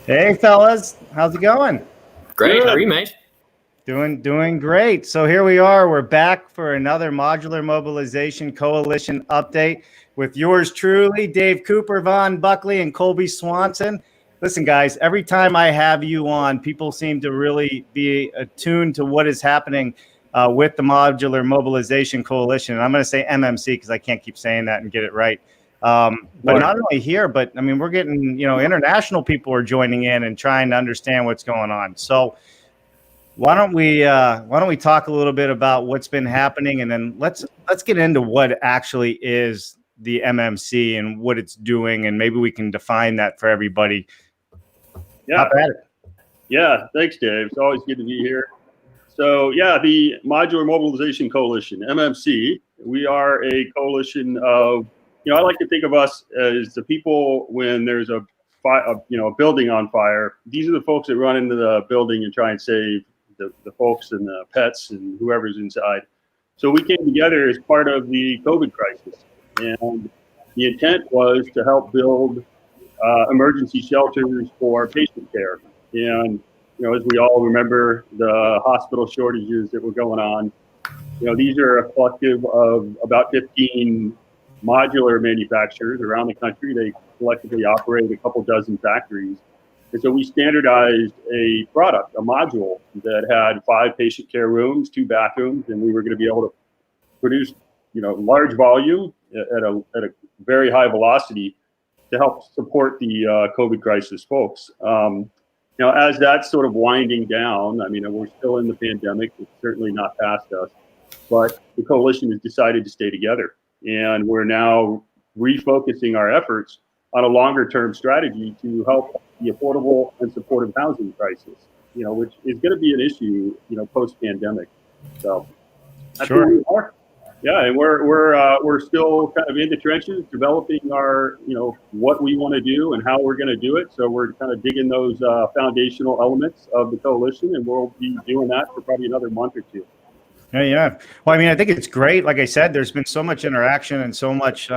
Hey fellas, how's it going? Great. How are Good. you, mate? Doing great. So here we are. We're back for another Modular Mobilization Coalition update with yours truly, Dave Cooper, Von Buckley, and Colby Swanson. Listen, guys, every time I have you on, people seem to really be attuned to what is happening with the Modular Mobilization Coalition. And I'm going to say MMC because I can't keep saying that and get it right. But not only here, but I mean, we're getting, international people are joining in and trying to understand what's going on. So why don't we talk a little bit about what's been happening, and then let's get into what actually is the MMC and what it's doing, and maybe we can define that for everybody. Yeah. Hop at it. Yeah. Thanks, Dave. It's always good to be here. So, yeah, the Modular Mobilization Coalition, MMC, we are a coalition of, I like to think of us as the people when there's a building on fire. These are the folks that run into the building and try and save the folks and the pets and whoever's inside. So we came together as part of the COVID crisis. And the intent was to help build emergency shelters for patient care. And, as we all remember, the hospital shortages that were going on, these are a collective of about 15 modular manufacturers around the country. They collectively operate a couple dozen factories. And so we standardized a product, a module that had 5 patient care rooms, 2 bathrooms, and we were going to be able to produce, large volume at a very high velocity to help support the COVID crisis folks. As that's sort of winding down, I mean, we're still in the pandemic. It's certainly not past us, but the coalition has decided to stay together. And we're now refocusing our efforts on a longer term strategy to help the affordable and supportive housing crisis, which is going to be an issue, post pandemic. So that's where we are. Yeah, and we're still kind of in the trenches, developing our, what we want to do and how we're going to do it. So we're kind of digging those foundational elements of the coalition, and we'll be doing that for probably another month or 2. Yeah. Well, I mean, I think it's great. Like I said, there's been so much interaction and so much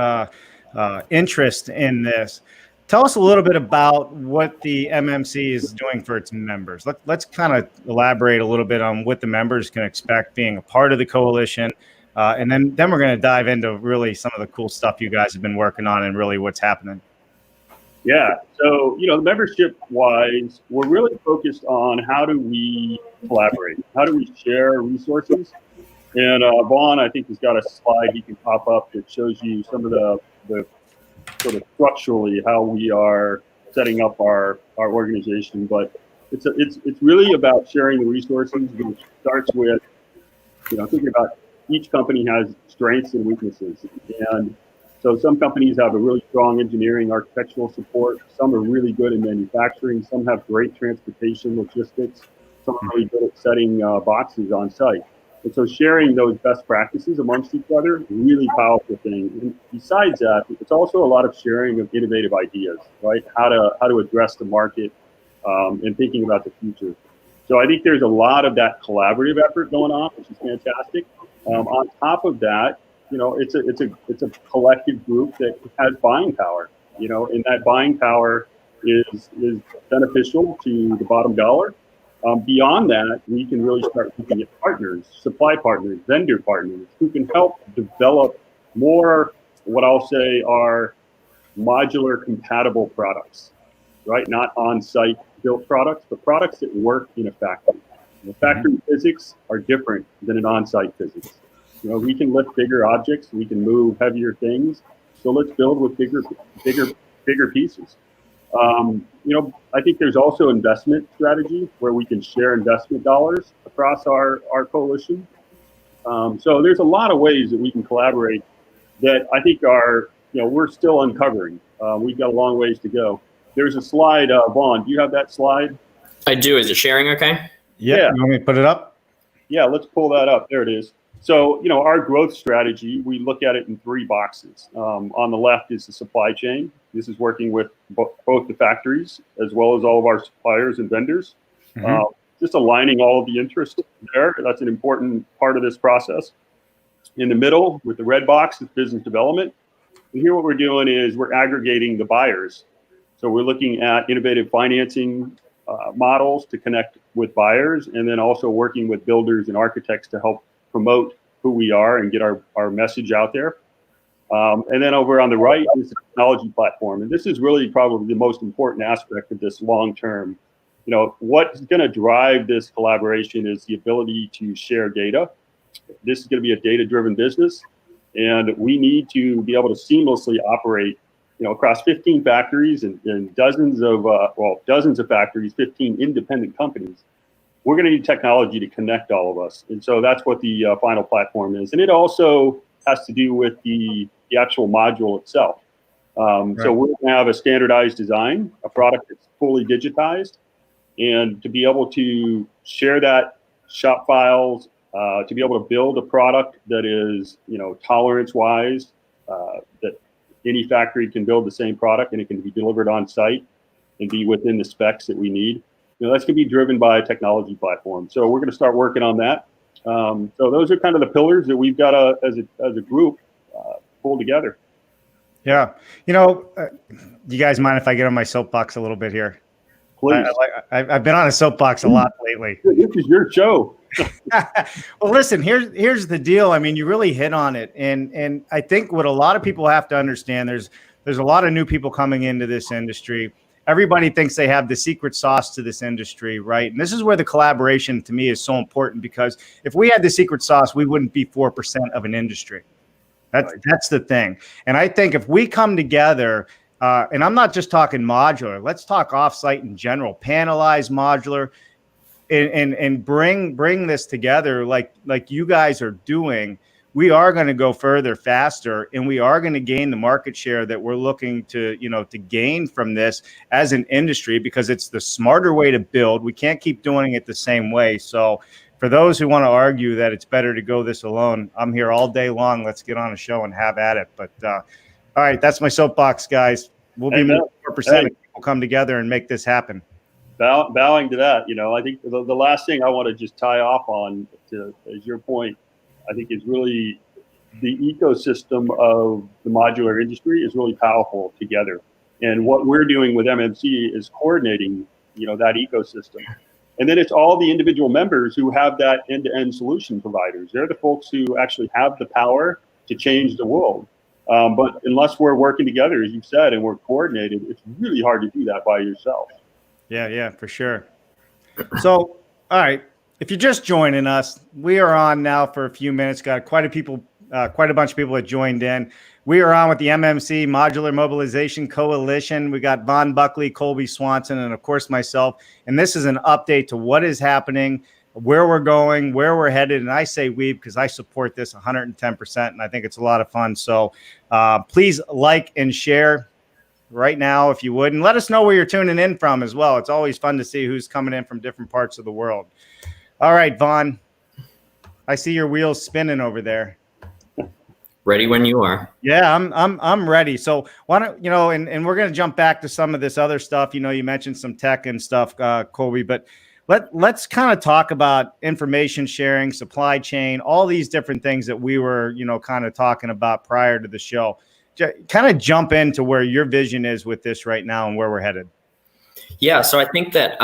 interest in this. Tell us a little bit about what the MMC is doing for its members. Let's kind of elaborate a little bit on what the members can expect being a part of the coalition. And then we're going to dive into really some of the cool stuff you guys have been working on and really what's happening. Yeah. So, membership wise, we're really focused on how do we collaborate? How do we share resources? And Vaughn, I think, has got a slide he can pop up that shows you some of the sort of structurally how we are setting up our organization. But it's really about sharing the resources, which starts with, thinking about each company has strengths and weaknesses. And so some companies have a really strong engineering, architectural support. Some are really good in manufacturing. Some have great transportation, logistics. Some are really good at setting boxes on site. And so sharing those best practices amongst each other, really powerful thing. And besides that, it's also a lot of sharing of innovative ideas, right? How to address the market and thinking about the future. So I think there's a lot of that collaborative effort going on, which is fantastic. On top of that, it's a collective group that has buying power, and that buying power is beneficial to the bottom dollar. Beyond that, we can really start looking at partners, supply partners, vendor partners who can help develop more, what I'll say are modular compatible products, right? Not on-site built products, but products that work in a factory. The factory physics are different than an on-site physics. We can lift bigger objects, we can move heavier things. So let's build with bigger pieces. I think there's also investment strategy where we can share investment dollars across our coalition. So there's a lot of ways that we can collaborate that I think are, we're still uncovering. We've got a long ways to go. There's a slide, Vaughn, do you have that slide? I do. Is it sharing okay? Yeah. You want me to put it up? Yeah, let's pull that up. There it is. So, our growth strategy, we look at it in 3 boxes. On the left is the supply chain. This is working with both the factories as well as all of our suppliers and vendors. Just aligning all of the interest there. That's an important part of this process. In the middle, with the red box, is business development. And here what we're doing is we're aggregating the buyers So we're looking at innovative financing models to connect with buyers, and then also working with builders and architects to help promote who we are and get our message out there. And then over on the right is the technology platform. And this is really probably the most important aspect of this long term. You know, what's going to drive this collaboration is the ability to share data. This is going to be a data-driven business, and we need to be able to seamlessly operate, you know, across 15 factories and dozens of factories, 15 independent companies. We're going to need technology to connect all of us, and so that's what the final platform is. And it also has to do with the actual module itself. Right. So we're going to have a standardized design, a product that's fully digitized, and to be able to share that shop files, to be able to build a product that is, you know, tolerance-wise, that any factory can build the same product and it can be delivered on site and be within the specs that we need. You know, that's going to be driven by a technology platform. So we're going to start working on that. So those are kind of the pillars that we've got as a group pull together. Yeah. You know, do you guys mind if I get on my soapbox a little bit here? Please. I've been on a soapbox a lot lately. This is your show. Well, listen, here's the deal. I mean, you really hit on it. And I think what a lot of people have to understand, there's a lot of new people coming into this industry. Everybody thinks they have the secret sauce to this industry, right? And this is where the collaboration to me is so important, because if we had the secret sauce, we wouldn't be 4% of an industry. That's the thing. And I think if we come together, and I'm not just talking modular, let's talk offsite in general, panelize modular, and bring this together like you guys are doing. We are going to go further, faster, and we are going to gain the market share that we're looking to, you know, to gain from this as an industry, because it's the smarter way to build. We can't keep doing it the same way. So for those who want to argue that it's better to go this alone, I'm here all day long. Let's get on a show and have at it. But all right, that's my soapbox, guys. We'll be more 4% if people come together and make this happen. Bowing to that, you know, I think the last thing I want to just tie off on is your point. I think is really the ecosystem of the modular industry is really powerful together. And what we're doing with MMC is coordinating, you know, that ecosystem. And then it's all the individual members who have that end-to-end solution providers. They're the folks who actually have the power to change the world. But unless we're working together, as you said, and we're coordinated, it's really hard to do that by yourself. Yeah, for sure. So, all right. If you're just joining us, we are on now for a few minutes. Got quite a bunch of people that joined in. We are on with the MMC Modular Mobilization Coalition. We got Von Buckley, Colby Swanson, and of course myself. And this is an update to what is happening, where we're going, where we're headed. And I say we because I support this 110%, and I think it's a lot of fun. So please like and share right now if you would, and let us know where you're tuning in from as well. It's always fun to see who's coming in from different parts of the world. All right, Vaughn, I see your wheels spinning over there. Ready when you are. Yeah, I'm ready. So why don't, you know, and we're going to jump back to some of this other stuff. You know, you mentioned some tech and stuff, Colby, but let's kind of talk about information sharing, supply chain, all these different things that we were, you know, kind of talking about prior to the show. Kind of jump into where your vision is with this right now and where we're headed. Yeah, so I think that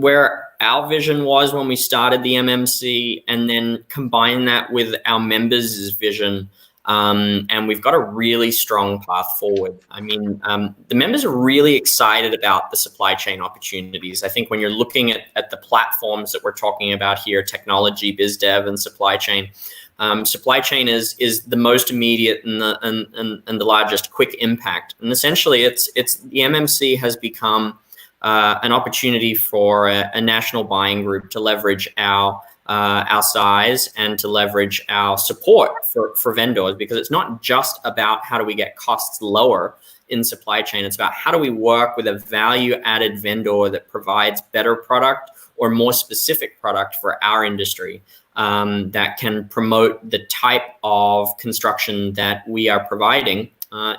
where our vision was when we started the MMC, and then combine that with our members' vision, and we've got a really strong path forward. I mean, the members are really excited about the supply chain opportunities. I think when you're looking at the platforms that we're talking about here, technology, biz dev, and supply chain is the most immediate and the largest quick impact. And essentially, it's the MMC has become an opportunity for a national buying group to leverage our size and to leverage our support for vendors, because it's not just about how do we get costs lower in supply chain. It's about how do we work with a value-added vendor that provides better product or more specific product for our industry, that can promote the type of construction that we are providing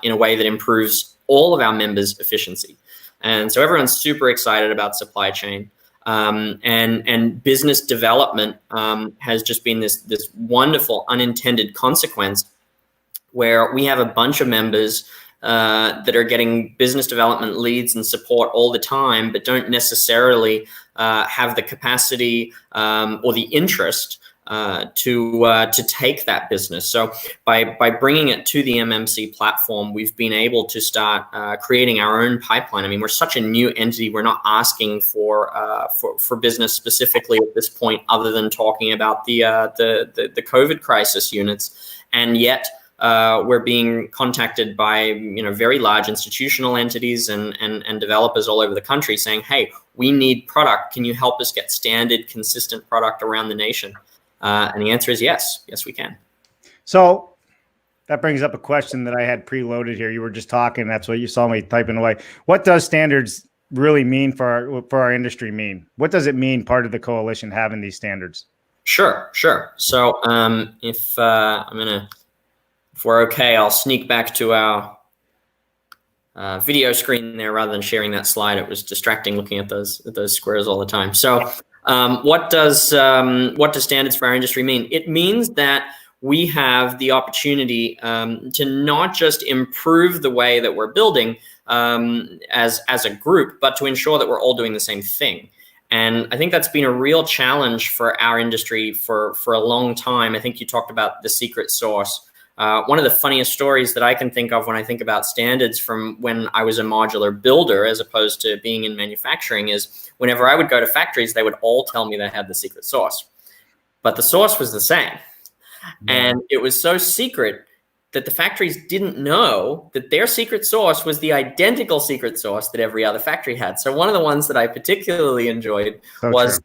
in a way that improves all of our members' efficiency. And so everyone's super excited about supply chain. And business development has just been this wonderful unintended consequence where we have a bunch of members that are getting business development leads and support all the time, but don't necessarily have the capacity or the interest to take that business. So by bringing it to the MMC platform, we've been able to start creating our own pipeline. I mean, we're such a new entity. We're not asking for business specifically at this point, other than talking about the COVID crisis units, and yet we're being contacted by very large institutional entities and developers all over the country saying, "Hey, we need product. Can you help us get standard, consistent product around the nation?" And the answer is yes. Yes, we can. So that brings up a question that I had preloaded here. You were just talking. That's what you saw me typing away. What does standards really mean for our industry mean? What does it mean, part of the coalition, having these standards? Sure. So if we're okay, I'll sneak back to our video screen there rather than sharing that slide. It was distracting looking at those squares all the time. So what does standards for our industry mean? It means that we have the opportunity to not just improve the way that we're building as a group, but to ensure that we're all doing the same thing. And I think that's been a real challenge for our industry for a long time. I think you talked about the secret sauce. One of the funniest stories that I can think of when I think about standards from when I was a modular builder as opposed to being in manufacturing is whenever I would go to factories, they would all tell me they had the secret sauce. But the sauce was the same. And it was so secret that the factories didn't know that their secret sauce was the identical secret sauce that every other factory had. So one of the ones that I particularly enjoyed was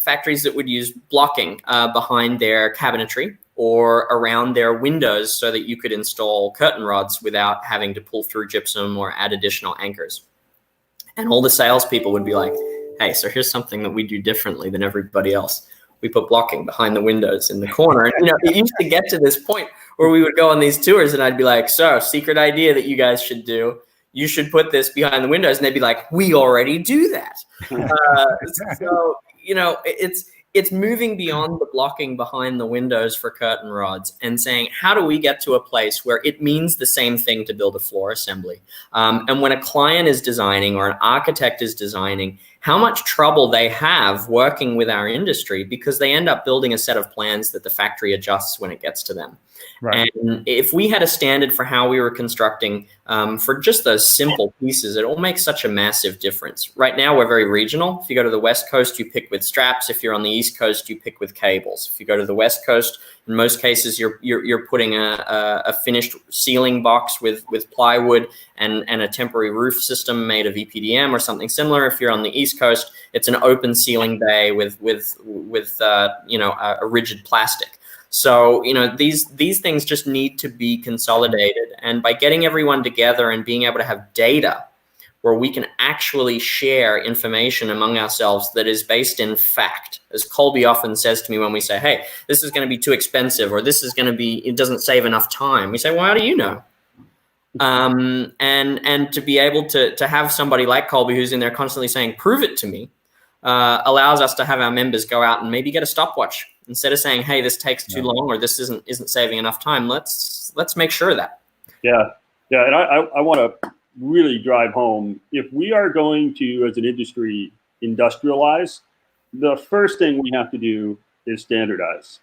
factories that would use blocking behind their cabinetry or around their windows so that you could install curtain rods without having to pull through gypsum or add additional anchors. And all the salespeople would be like, "Hey, so here's something that we do differently than everybody else. We put blocking behind the windows in the corner." And, it used to get to this point where we would go on these tours and I'd be like, "So, secret idea that you guys should do, you should put this behind the windows." And they'd be like, "We already do that." So, it's moving beyond the blocking behind the windows for curtain rods and saying, how do we get to a place where it means the same thing to build a floor assembly? And when a client is designing or an architect is designing, how much trouble they have working with our industry because they end up building a set of plans that the factory adjusts when it gets to them. Right. And if we had a standard for how we were constructing for just those simple pieces, it will make such a massive difference. Right now, we're very regional. If you go to the West Coast, you pick with straps. If you're on the East Coast, you pick with cables. If you go to the West Coast, in most cases, you're putting a finished ceiling box with plywood and a temporary roof system made of EPDM or something similar. If you're on the East Coast, it's an open ceiling bay with a rigid plastic. So, these things just need to be consolidated. And by getting everyone together and being able to have data where we can actually share information among ourselves that is based in fact, as Colby often says to me when we say, "Hey, this is going to be too expensive," or "This is going to be, it doesn't save enough time." We say, "Well, how do you know?" And to be able to have somebody like Colby who's in there constantly saying, "Prove it to me," allows us to have our members go out and maybe get a stopwatch. Instead of saying, "Hey, this takes too long," or "This isn't saving enough time," let's make sure of that. Yeah. And I want to really drive home, if we are going to, as an industry, industrialize, the first thing we have to do is standardize.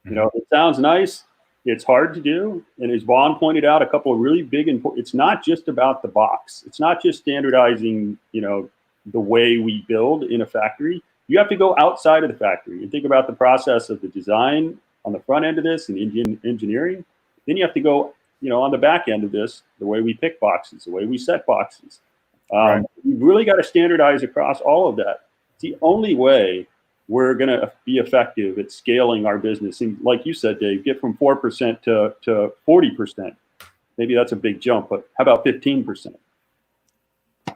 It sounds nice. It's hard to do. And as Vaughn pointed out, a couple of really big, it's not just about the box. It's not just standardizing, the way we build in a factory. You have to go outside of the factory and think about the process of the design on the front end of this and engineering. Then you have to go, on the back end of this, the way we pick boxes, the way we set boxes. Right. You've really got to standardize across all of that. It's the only way we're going to be effective at scaling our business. And like you said, Dave, get from 4% to 40%. Maybe that's a big jump, but how about 15%?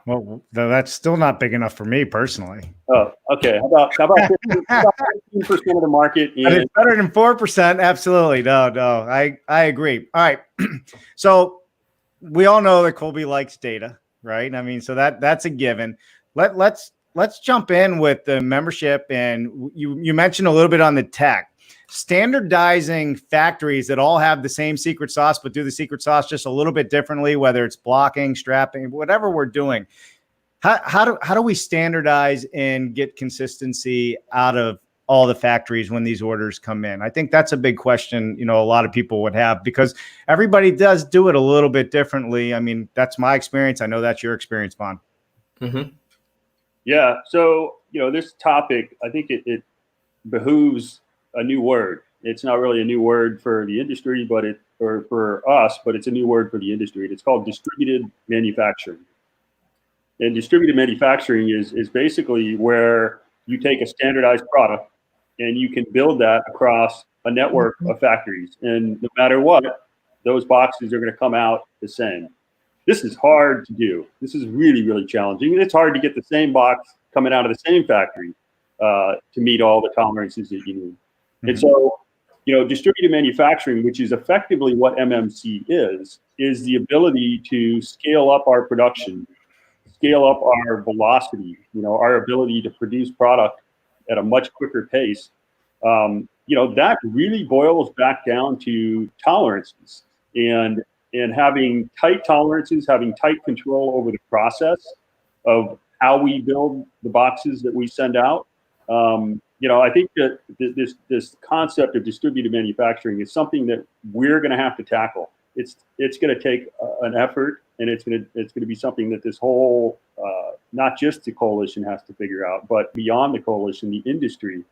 Well, that's still not big enough for me personally. Oh, okay. How about 15% of the market? It's better than 4%. Absolutely. No, I agree. All right. So we all know that Colby likes data, right? I mean, so that's a given. Let's jump in with the membership, and you mentioned a little bit on the tech. standardizing factories that all have the same secret sauce, but do the secret sauce just a little bit differently, whether it's blocking, strapping, whatever we're doing. How do we standardize and get consistency out of all the factories when these orders come in? I think that's a big question, a lot of people would have, because everybody does do it a little bit differently. I mean, that's my experience. I know that's your experience, Vaughn. Mm-hmm. Yeah. So, this topic, I think it behooves a new word. It's not really a new word for the industry, or for us, but it's a new word for the industry. It's called distributed manufacturing. And distributed manufacturing is basically where you take a standardized product and you can build that across a network of factories. And no matter what, those boxes are going to come out the same. This is hard to do. This is really, really challenging. It's hard to get the same box coming out of the same factory to meet all the tolerances that you need. Mm-hmm. And so, distributed manufacturing, which is effectively what MMC is the ability to scale up our production, scale up our velocity, our ability to produce product at a much quicker pace. That really boils back down to tolerances and having tight tolerances, having tight control over the process of how we build the boxes that we send out. I think that this concept of distributed manufacturing is something that we're going to have to tackle. It's going to take an effort, and it's going to be something that this whole, not just the coalition has to figure out, but beyond the coalition, the industry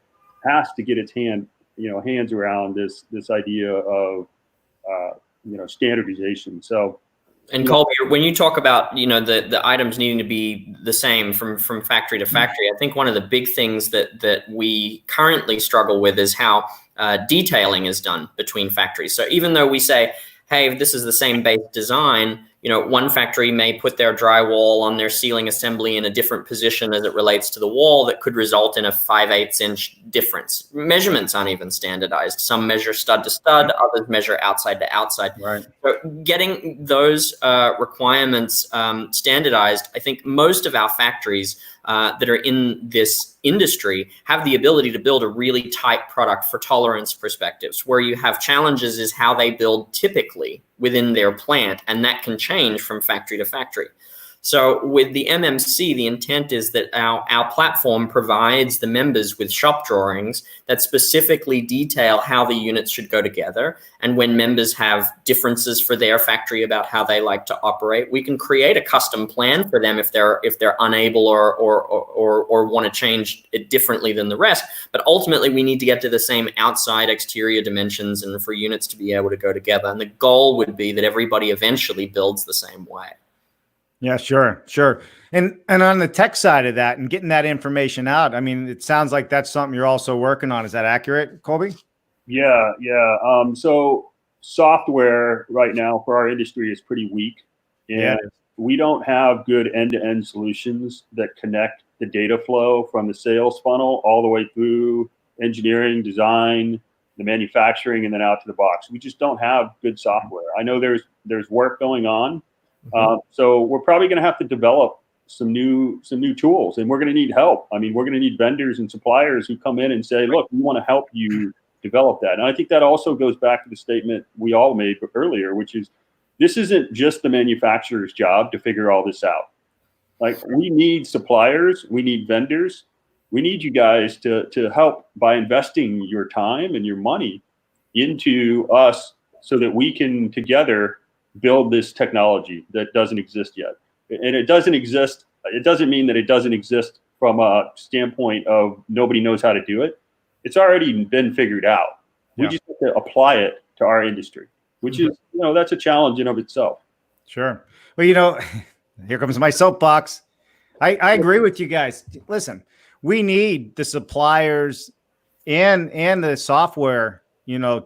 has to get its hands around this idea of standardization. So, and Colby, when you talk about the items needing to be the same from factory to factory, I think one of the big things that we currently struggle with is how detailing is done between factories. So even though we say, hey, this is the same base design, one factory may put their drywall on their ceiling assembly in a different position as it relates to the wall that could result in a 5/8 inch difference. Measurements aren't even standardized. Some measure stud to stud, others measure outside to outside. Right. So getting those requirements standardized, I think most of our factories that are in this industry have the ability to build a really tight product for tolerance perspectives. Where you have challenges is how they build typically within their plant, and that can change from factory to factory. So with the MMC, the intent is that our platform provides the members with shop drawings that specifically detail how the units should go together. And when members have differences for their factory about how they like to operate, we can create a custom plan for them if they're unable or want to change it differently than the rest. But ultimately, we need to get to the same outside exterior dimensions and for units to be able to go together. And the goal would be that everybody eventually builds the same way. Yeah, sure. And on the tech side of that and getting that information out, I mean, it sounds like that's something you're also working on. Is that accurate, Colby? Yeah. So software right now for our industry is pretty weak, and we don't have good end-to-end solutions that connect the data flow from the sales funnel all the way through engineering, design, the good software. I know there's work going on. So we're probably going to have to develop some new tools, and we're going to need help. I mean, we're going to need vendors and suppliers who come in and say, look, we want to help you develop that. And I think that also goes back to the statement we all made earlier, which is this isn't just the manufacturer's job to figure all this out. Like, we need suppliers, we need vendors, we need you guys to help by investing your time and your money into us so that we can together build this technology that doesn't exist yet. And it doesn't exist. It doesn't mean that it doesn't exist from a standpoint of nobody knows how to do it. It's already been figured out. We just have to apply it to our industry, which is, that's a challenge in of itself. Sure. Well, here comes my soapbox. I agree with you guys. Listen, we need the suppliers and the software,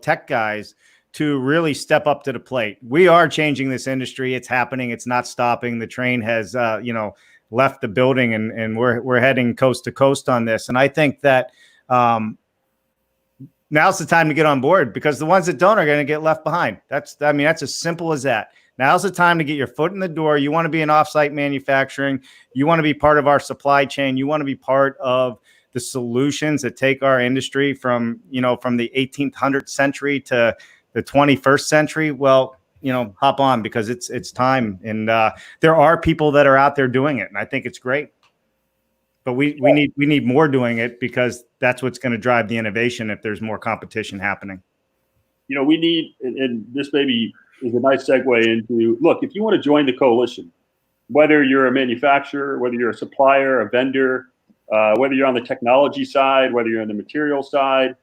tech guys to really step up to the plate. We are changing this industry. It's happening. It's not stopping. The train has, left the building, and we're heading coast to coast on this. And I think that now's the time to get on board, because the ones that don't are going to get left behind. That's as simple as that. Now's the time to get your foot in the door. You want to be in offsite manufacturing. You want to be part of our supply chain. You want to be part of the solutions that take our industry from, from the 1800th century to the 21st century, well, hop on, because it's time. And there are people that are out there doing it, and I think it's great. But we need more doing it, because that's what's going to drive the innovation if there's more competition happening. We need, and this maybe is a nice segue into, look, if you want to join the coalition, whether you're a manufacturer, whether you're a supplier, a vendor, whether you're on the technology side, whether you're on the material side,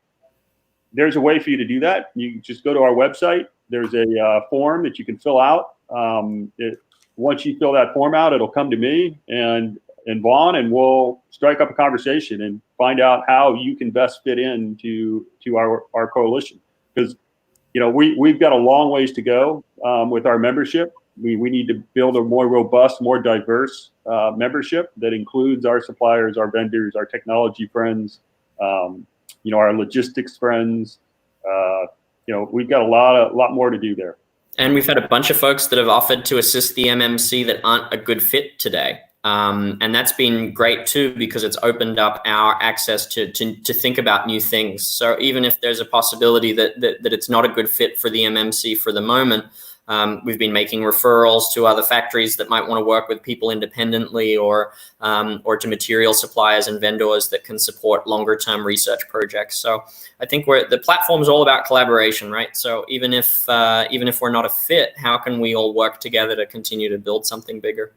there's a way for you to do that. You just go to our website. There's a form that you can fill out. Once you fill that form out, it'll come to me and Vaughn, and we'll strike up a conversation and find out how you can best fit into our coalition. Because we've got a long ways to go with our membership. We need to build a more robust, more diverse membership that includes our suppliers, our vendors, our technology friends, our logistics friends. We've got a lot more to do there. And we've had a bunch of folks that have offered to assist the MMC that aren't a good fit today. And that's been great too, because it's opened up our access to think about new things. So even if there's a possibility that it's not a good fit for the MMC for the moment, we've been making referrals to other factories that might want to work with people independently, or to material suppliers and vendors that can support longer term research projects. So I think the platform is all about collaboration, right? So even if we're not a fit, how can we all work together to continue to build something bigger?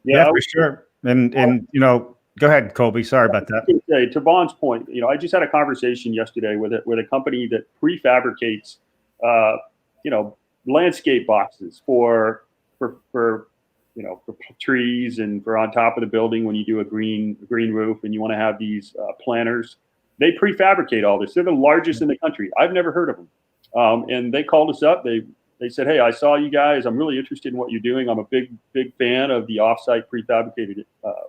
Yeah, for sure. And go ahead, Colby. Sorry about that. To Vaughn's point, I just had a conversation yesterday with a company that prefabricates, landscape boxes for trees and for on top of the building when you do a green roof and you want to have these planters. They prefabricate all this. They're the largest in the country. I've never heard of them. And they called us up. They said, "Hey, I saw you guys. I'm really interested in what you're doing. I'm a big fan of the offsite prefabricated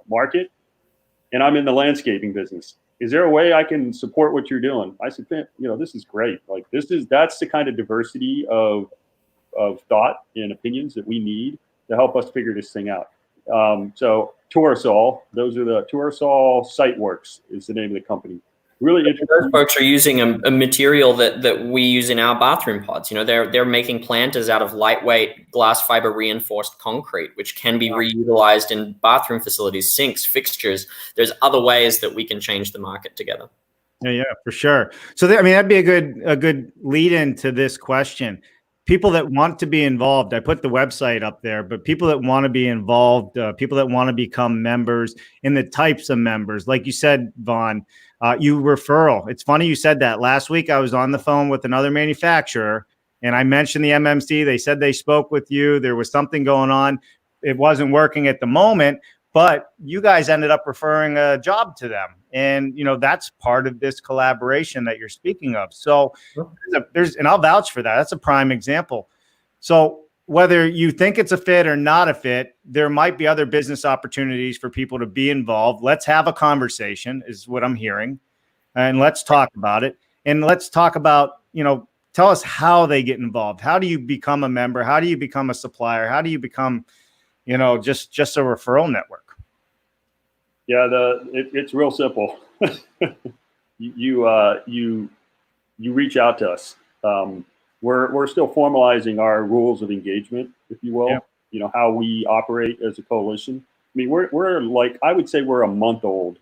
market, and I'm in the landscaping business. Is there a way I can support what you're doing?" I said, "This is great. Like that's the kind of diversity of thought and opinions that we need to help us figure this thing out." So Tourasol, those are the Tourasol Siteworks is the name of the company. Really interesting. Those folks are using a material that we use in our bathroom pods. They're making planters out of lightweight glass fiber reinforced concrete, which can be reutilized in bathroom facilities, sinks, fixtures. There's other ways that we can change the market together. Yeah, for sure. So that'd be a good lead into this question. People that want to be involved, I put the website up there, but people that want to be involved, people that want to become members, and the types of members, like you said, Vaughn, you referral. It's funny you said that. Last week, I was on the phone with another manufacturer, and I mentioned the MMC. They said they spoke with you. There was something going on. It wasn't working at the moment, but you guys ended up referring a job to them. And, that's part of this collaboration that you're speaking of. So and I'll vouch for that. That's a prime example. So whether you think it's a fit or not a fit, there might be other business opportunities for people to be involved. Let's have a conversation is what I'm hearing. And let's talk about it. And let's talk about, tell us how they get involved. How do you become a member? How do you become a supplier? How do you become, just a referral network? Yeah, it's real simple. You reach out to us. We're still formalizing our rules of engagement, if you will. Yeah. How we operate as a coalition. I mean, we're like, I would say we're a month old.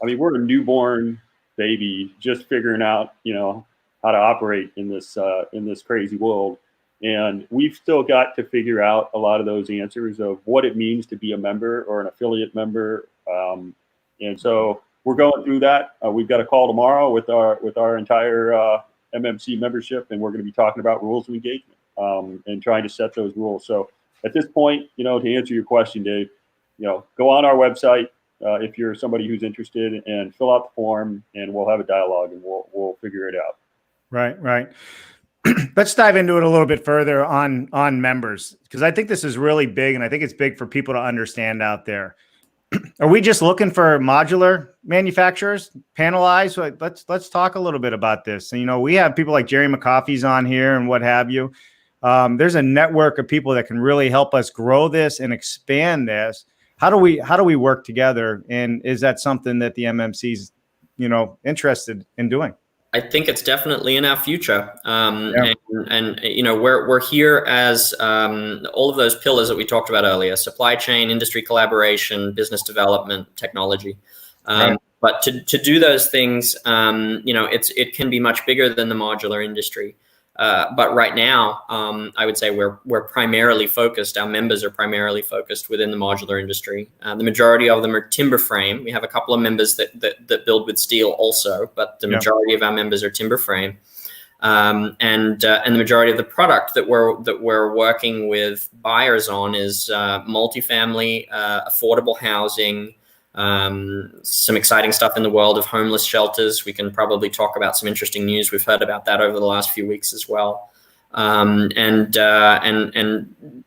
I mean, we're a newborn baby just figuring out, how to operate in this crazy world. And we've still got to figure out a lot of those answers of what it means to be a member or an affiliate member. And so we're going through that. We've got a call tomorrow with our entire MMC membership, and we're going to be talking about rules of engagement and trying to set those rules. So at this point, to answer your question, Dave, go on our website if you're somebody who's interested, and fill out the form, and we'll have a dialogue, and we'll figure it out. Right. Let's dive into it a little bit further on members, because I think this is really big, and I think it's big for people to understand out there. Are we just looking for modular manufacturers, panelized? Let's talk a little bit about this. And, we have people like Jerry McCoffey's on here and what have you. There's a network of people that can really help us grow this and expand this. How do we work together? And is that something that the MMC's interested in doing? I think it's definitely in our future. Yeah. And we're here as all of those pillars that we talked about earlier: supply chain, industry collaboration, business development, technology. Right. But to do those things, it can be much bigger than the modular industry. But right now, I would say we're primarily focused. Our members are primarily focused within the modular industry. The majority of them are timber frame. We have a couple of members that build with steel also, but the majority of our members are timber frame. And the majority of the product that we're working with buyers on is multifamily, affordable housing. Some exciting stuff in the world of homeless shelters. We can probably talk about some interesting news we've heard about that over the last few weeks as well. And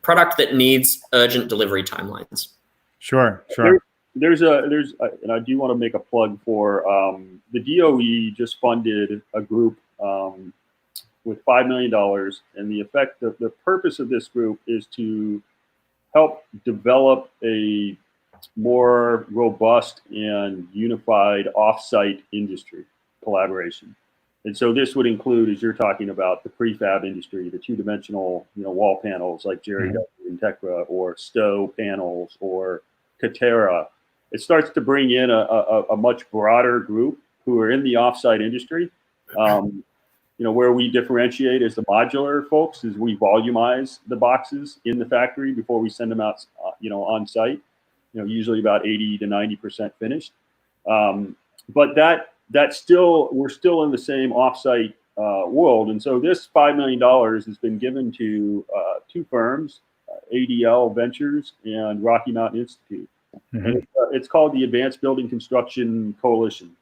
product that needs urgent delivery timelines. Sure. And I do want to make a plug for the DOE just funded a group with $5 million, and the purpose of this group is to help develop a more robust and unified offsite industry collaboration. And so this would include, as you're talking about, the prefab industry, the two-dimensional wall panels like Jerry does in Tekra, or Stowe panels, or Katera. It starts to bring in a much broader group who are in the offsite industry. Where we differentiate as the modular folks is we volumize the boxes in the factory before we send them out, on site. Usually about 80 to 90% finished. But we're still in the same offsite world. And so this $5 million has been given to two firms, ADL Ventures and Rocky Mountain Institute. Mm-hmm. And it's called the Advanced Building Construction Coalition.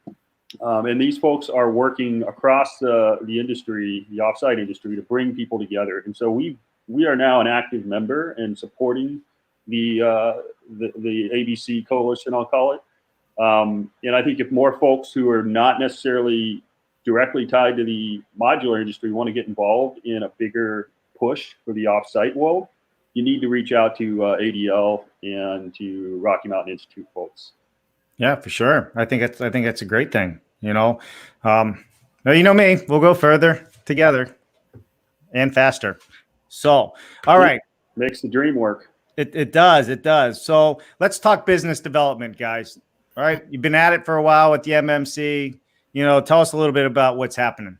And these folks are working across the industry, the offsite industry, to bring people together. And so we are now an active member and supporting the ABC coalition, I'll call it. And I think if more folks who are not necessarily directly tied to the modular industry want to get involved in a bigger push for the offsite world, you need to reach out to ADL and to Rocky Mountain Institute folks. Yeah, for sure. I think that's a great thing. Now, me, we'll go further together and faster. So, all right. Makes the dream work. It does. So let's talk business development, guys. All right. You've been at it for a while with the MMC. Tell us a little bit about what's happening.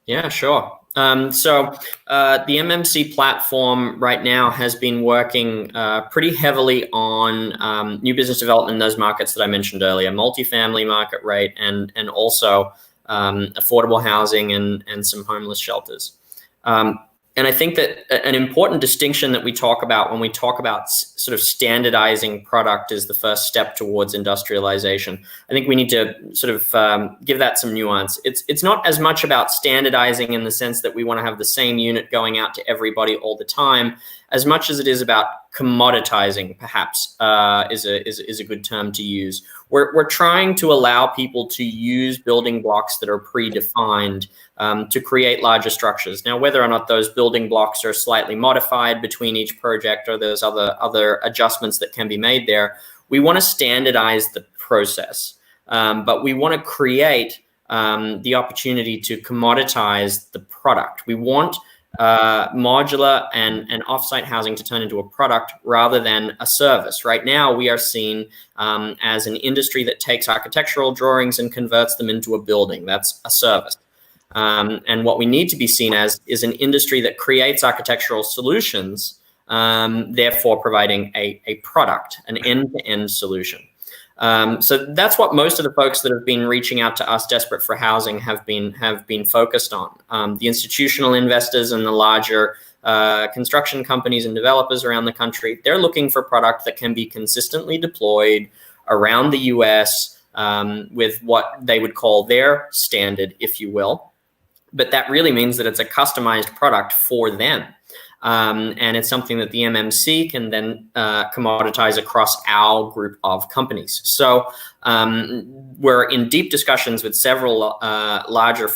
Yeah, sure. So the MMC platform right now has been working pretty heavily on new business development in those markets that I mentioned earlier, multifamily market rate, and also affordable housing and some homeless shelters. And I think that an important distinction that we talk about when we talk about sort of standardizing product is the first step towards industrialization. I think we need to sort of give that some nuance. It's not as much about standardizing in the sense that we want to have the same unit going out to everybody all the time, as much as it is about commoditizing, perhaps, is a good term to use. We're trying to allow people to use building blocks that are predefined to create larger structures. Now, whether or not those building blocks are slightly modified between each project or there's other adjustments that can be made there, we want to standardize the process, but we want to create the opportunity to commoditize the product. We want modular and offsite housing to turn into a product rather than a service. Right now, we are seen as an industry that takes architectural drawings and converts them into a building. That's a service. And what we need to be seen as is an industry that creates architectural solutions, therefore providing a product, an end-to-end solution. So that's what most of the folks that have been reaching out to us desperate for housing have been focused on. The institutional investors and the larger construction companies and developers around the country, they're looking for product that can be consistently deployed around the US with what they would call their standard, if you will. But that really means that it's a customized product for them. And it's something that the MMC can then commoditize across our group of companies. So we're in deep discussions with several larger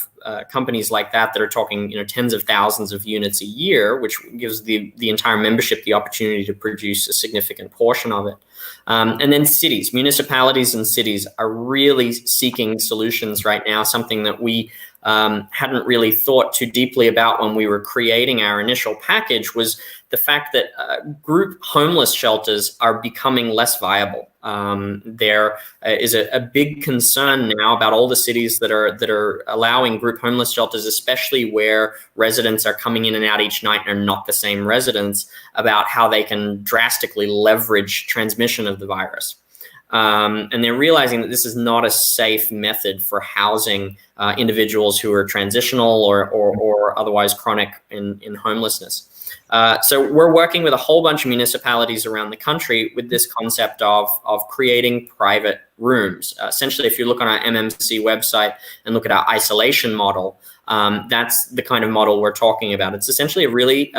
companies like that are talking, tens of thousands of units a year, which gives the entire membership the opportunity to produce a significant portion of it. And then cities, municipalities and cities are really seeking solutions right now, something that we hadn't really thought too deeply about when we were creating our initial package was the fact that group homeless shelters are becoming less viable. There is a big concern now about all the cities that are allowing group homeless shelters, especially where residents are coming in and out each night and are not the same residents, about how they can drastically leverage transmission of the virus. And they're realizing that this is not a safe method for housing individuals who are transitional or otherwise chronic in homelessness. So we're working with a whole bunch of municipalities around the country with this concept of creating private rooms. Essentially, if you look on our MMC website and look at our isolation model, that's the kind of model we're talking about. It's essentially a really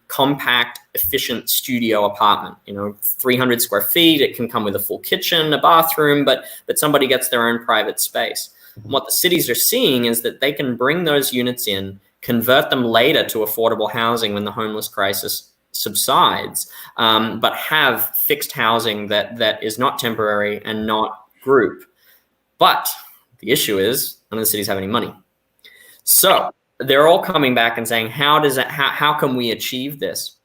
compact, efficient studio apartment. 300 square feet. It can come with a full kitchen, a bathroom, but somebody gets their own private space. And what the cities are seeing is that they can bring those units in, convert them later to affordable housing when the homeless crisis subsides, but have fixed housing that is not temporary and not group. But the issue is none of the cities have any money. So they're all coming back and saying, how can we achieve this?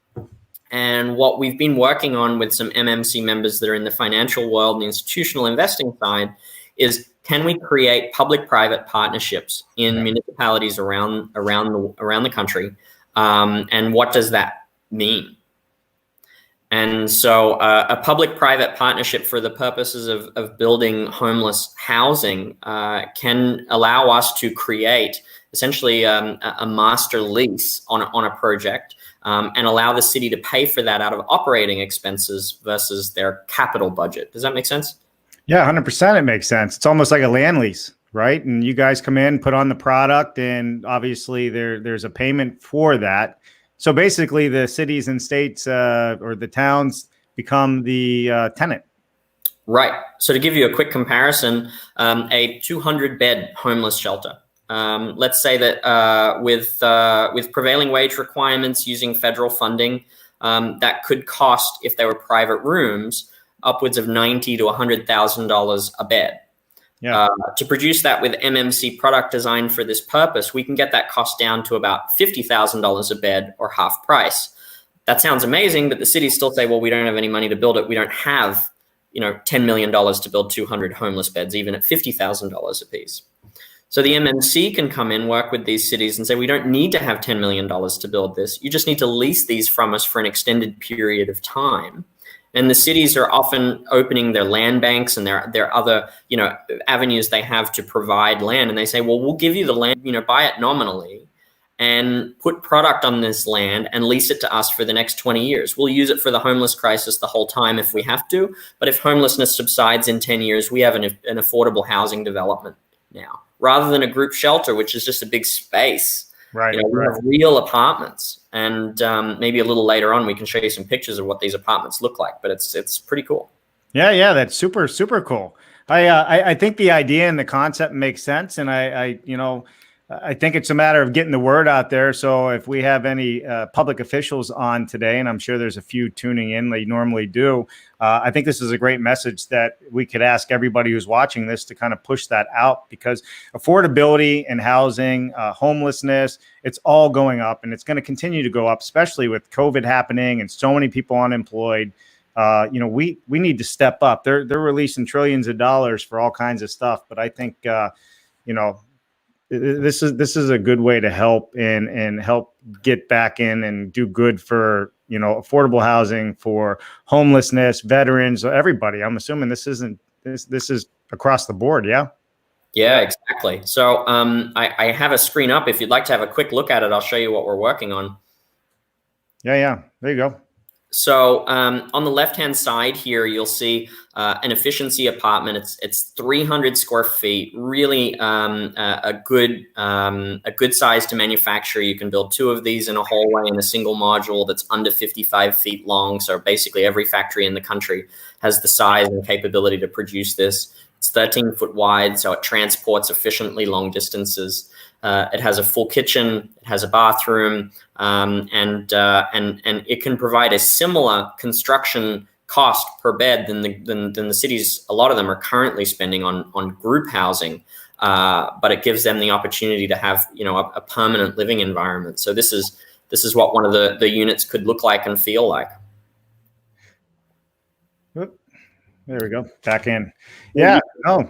And what we've been working on with some MMC members that are in the financial world and the institutional investing side is, can we create public-private partnerships in municipalities around the country? And what does that mean? And so a public-private partnership for the purposes of building homeless housing can allow us to create essentially a master lease on a project and allow the city to pay for that out of operating expenses versus their capital budget. Does that make sense? Yeah, 100% it makes sense. It's almost like a land lease, right? And you guys come in, put on the product, and obviously there's a payment for that. So basically the cities and states or the towns become the tenant. Right. So to give you a quick comparison, a 200-bed homeless shelter. Let's say that with prevailing wage requirements using federal funding, that could cost, if they were private rooms, upwards of $90,000 to $100,000 a bed. Yeah. To produce that with MMC product designed for this purpose, we can get that cost down to about $50,000 a bed, or half price. That sounds amazing, but the cities still say, well, we don't have any money to build it. We don't have, $10 million to build 200 homeless beds, even at $50,000 a piece. So the MMC can come in, work with these cities and say, we don't need to have $10 million to build this. You just need to lease these from us for an extended period of time. And the cities are often opening their land banks and their other, avenues they have to provide land. And they say, well, we'll give you the land, buy it nominally and put product on this land and lease it to us for the next 20 years. We'll use it for the homeless crisis the whole time if we have to. But if homelessness subsides in 10 years, we have an affordable housing development now, rather than a group shelter, which is just a big space. Right. We have real apartments, and maybe a little later on we can show you some pictures of what these apartments look like. But it's pretty cool. Yeah, that's super cool. I think the idea and the concept makes sense, and I think it's a matter of getting the word out there. So if we have any public officials on today, and I'm sure there's a few tuning in, they normally do, I think this is a great message that we could ask everybody who's watching this to kind of push that out, because affordability and housing, homelessness, it's all going up, and it's going to continue to go up, especially with COVID happening and so many people unemployed. We need to step up. They're releasing trillions of dollars for all kinds of stuff, but I think this is a good way to help and help get back in and do good for, affordable housing, for homelessness, veterans, everybody. I'm assuming this is across the board. Yeah. Yeah, exactly. So I have a screen up. If you'd like to have a quick look at it, I'll show you what we're working on. Yeah. There you go. So on the left-hand side here, you'll see an efficiency apartment. It's 300 square feet, really a good size to manufacture. You can build 2 of these in a hallway in a single module that's under 55 feet long. So basically every factory in the country has the size and capability to produce this. It's 13 foot wide, so it transports efficiently long distances. It has a full kitchen, it has a bathroom, and it can provide a similar construction cost per bed than the cities. A lot of them are currently spending on group housing, but it gives them the opportunity to have a permanent living environment. So this is what one of the units could look like and feel like. There we go. Back in. Yeah. Oh,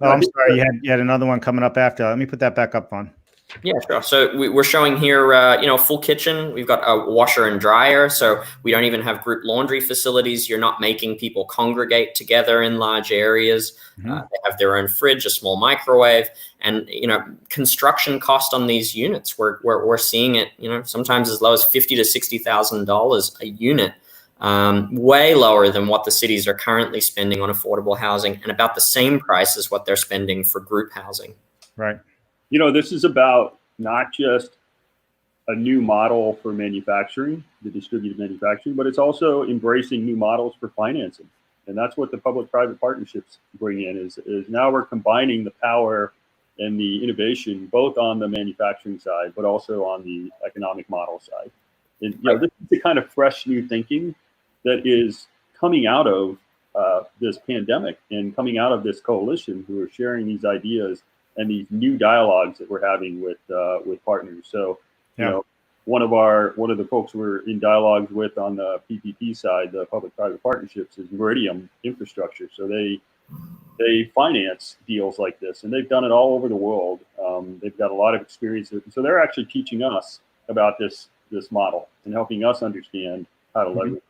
I'm sorry. You had another one coming up after. Let me put that back up on. Yeah, sure. So we're showing here, full kitchen. We've got a washer and dryer. So we don't even have group laundry facilities. You're not making people congregate together in large areas. They have their own fridge, a small microwave, and construction cost on these units. We're seeing it, sometimes as low as $50,000 to $60,000 a unit. Way lower than what the cities are currently spending on affordable housing, and about the same price as what they're spending for group housing. Right. This is about not just a new model for manufacturing, the distributed manufacturing, but it's also embracing new models for financing. And that's what the public-private partnerships bring in is now we're combining the power and the innovation, both on the manufacturing side, but also on the economic model side. And this is the kind of fresh new thinking that is coming out of this pandemic and coming out of this coalition who are sharing these ideas and these new dialogues that we're having with partners. So, one of the folks we're in dialogues with on the PPP side, the public-private partnerships, is Meridian Infrastructure. So they finance deals like this, and they've done it all over the world. They've got a lot of experience, so they're actually teaching us about this model and helping us understand how to leverage it.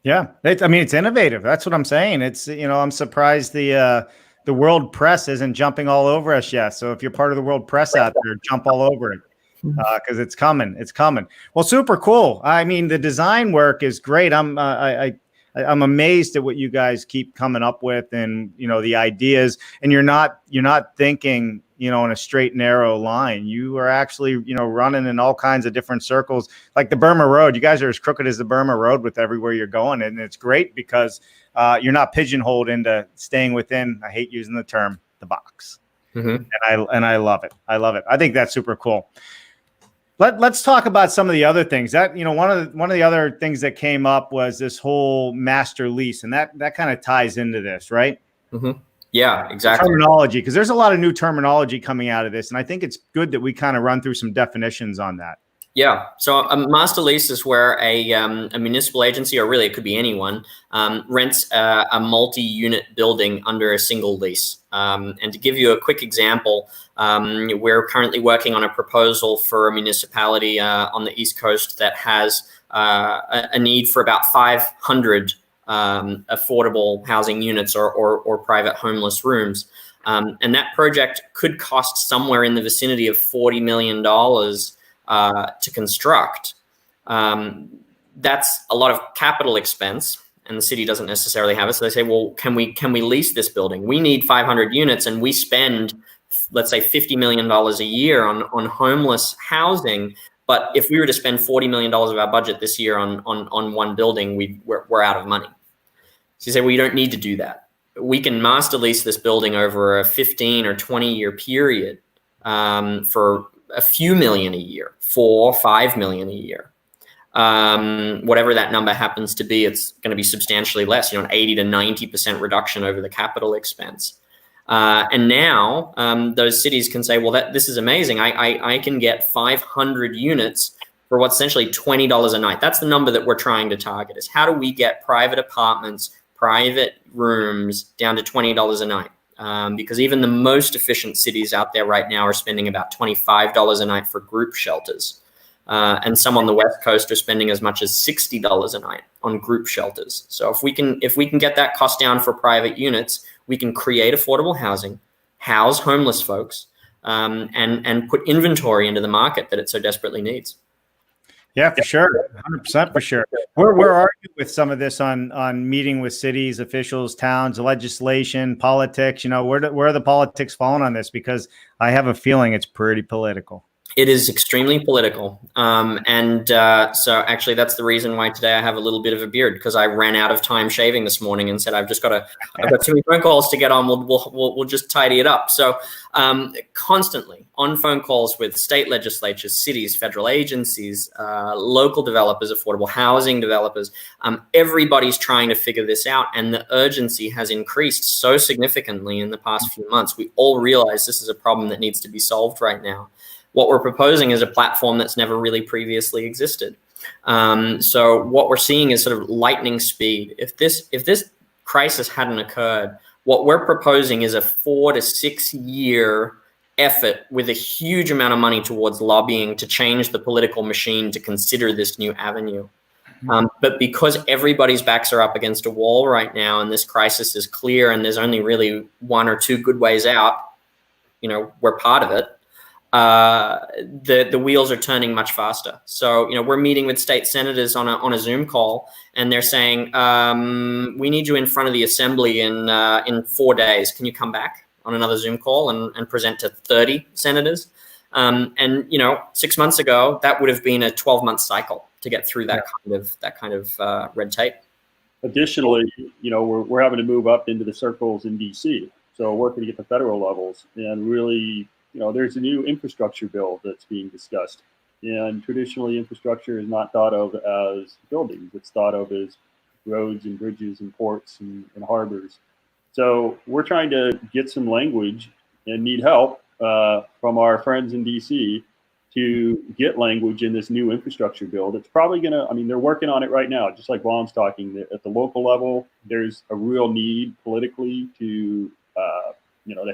Yeah, it's innovative. That's what I'm saying. It's I'm surprised the world press isn't jumping all over us yet. So if you're part of the world press out there, jump all over it because it's coming. It's coming. Well, super cool. I mean, the design work is great. I'm amazed at what you guys keep coming up with, and the ideas. And you're not thinking in a straight narrow line. You are actually running in all kinds of different circles, like the Burma Road. You guys are as crooked as the Burma Road with everywhere you're going, and it's great because you're not pigeonholed into staying within, I hate using the term, the box. And I love it. I think that's super cool. Let's talk about some of the other things. That one of the other things that came up was this whole master lease, and that kind of ties into this, right? Yeah, exactly. Terminology, because there's a lot of new terminology coming out of this, and I think it's good that we kind of run through some definitions on that. Yeah. So a master lease is where a municipal agency, or really it could be anyone, rents a multi-unit building under a single lease. And to give you a quick example, we're currently working on a proposal for a municipality on the East Coast that has a need for about 500 affordable housing units or private homeless rooms. And that project could cost somewhere in the vicinity of $40 million to construct. That's a lot of capital expense, and the city doesn't necessarily have it. So they say, well, can we lease this building? We need 500 units, and we spend, let's say, $50 million a year on homeless housing. But if we were to spend $40 million of our budget this year on one building, we're out of money. So you say, well, you don't need to do that. We can master lease this building over a 15 or 20 year period for a few million a year, $4 or $5 million a year. Whatever that number happens to be, it's going to be substantially less, an 80 to 90% reduction over the capital expense. And now those cities can say, well, this is amazing. I can get 500 units for what's essentially $20 a night. That's the number that we're trying to target, is how do we get private apartments, private rooms down to $20 a night? Because even the most efficient cities out there right now are spending about $25 a night for group shelters. And some on the West Coast are spending as much as $60 a night on group shelters. So if we can get that cost down for private units, we can create affordable housing, house homeless folks, and put inventory into the market that it so desperately needs. Yeah, for sure. 100% for sure. Where are you with some of this on meeting with cities, officials, towns, legislation, politics? Where are the politics falling on this? Because I have a feeling it's pretty political. It is extremely political. So actually that's the reason why today I have a little bit of a beard, because I ran out of time shaving this morning and said, I've got too many phone calls to get on. We'll just tidy it up. So constantly on phone calls with state legislatures, cities, federal agencies, local developers, affordable housing developers, everybody's trying to figure this out. And the urgency has increased so significantly in the past few months. We all realize this is a problem that needs to be solved right now. What we're proposing is a platform that's never really previously existed. So what we're seeing is sort of lightning speed. If this crisis hadn't occurred, what we're proposing is a 4 to 6 year effort with a huge amount of money towards lobbying to change the political machine to consider this new avenue. But because everybody's backs are up against a wall right now, and this crisis is clear, and there's only really 1 or 2 good ways out, we're part of it. The wheels are turning much faster. So, we're meeting with state senators on a Zoom call, and they're saying, we need you in front of the assembly in 4 days. Can you come back on another Zoom call and present to 30 senators? 6 months ago, that would have been a 12-month cycle to get through that kind of red tape. Additionally, we're having to move up into the circles in DC. So working to get the federal levels, and really, there's a new infrastructure bill that's being discussed. And traditionally, infrastructure is not thought of as buildings. It's thought of as roads and bridges and ports and harbors. So we're trying to get some language and need help from our friends in DC to get language in this new infrastructure bill that's probably they're working on it right now, just like Vaughn's talking. At the local level, there's a real need politically to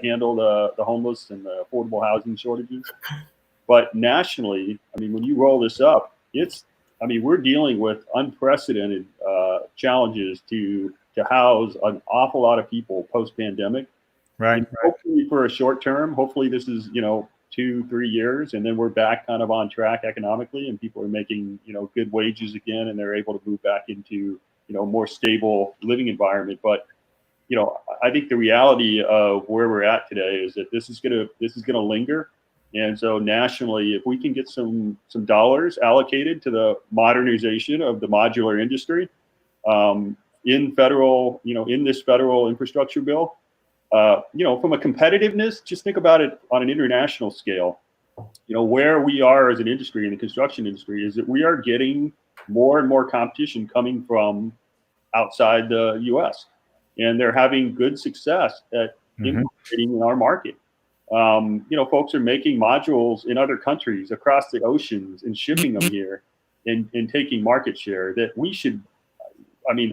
handle the homeless and the affordable housing shortages. But nationally, when you roll this up, we're dealing with unprecedented challenges to house an awful lot of people post-pandemic. Right. Hopefully for a short term, hopefully this is, 2-3 years, and then we're back kind of on track economically, and people are making, good wages again, and they're able to move back into, more stable living environment. But I think the reality of where we're at today is that this is gonna linger, and so nationally, if we can get some dollars allocated to the modernization of the modular industry, in federal, in this federal infrastructure bill, from a competitiveness, just think about it on an international scale. Where we are as an industry in the construction industry is that we are getting more and more competition coming from outside the U.S. and they're having good success at infiltrating in our market. Folks are making modules in other countries across the oceans and shipping them here and taking market share that we should,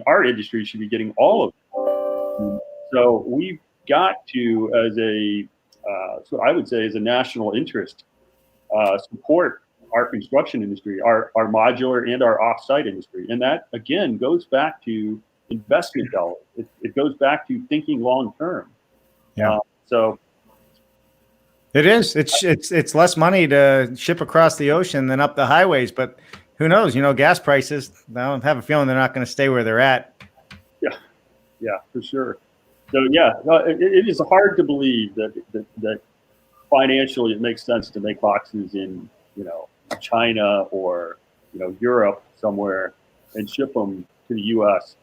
our industry should be getting all of it. So we've got to, so I would say as a national interest, support our construction industry, our modular and our off-site industry. And that, again, goes back to investment dollars. It goes back to thinking long-term. Yeah. So it is. It's less money to ship across the ocean than up the highways, but who knows? Gas prices, I have a feeling they're not going to stay where they're at. Yeah, for sure. So it is hard to believe that financially it makes sense to make boxes in China or Europe somewhere and ship them to the U.S.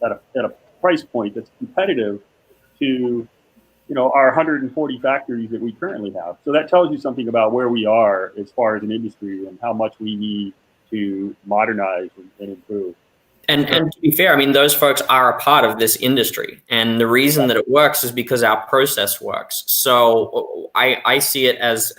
at a price point that's competitive to our 140 factories that we currently have. So that tells you something about where we are as far as an industry and how much we need to modernize and improve. And to be fair, those folks are a part of this industry. And the reason that it works is because our process works. So I see it as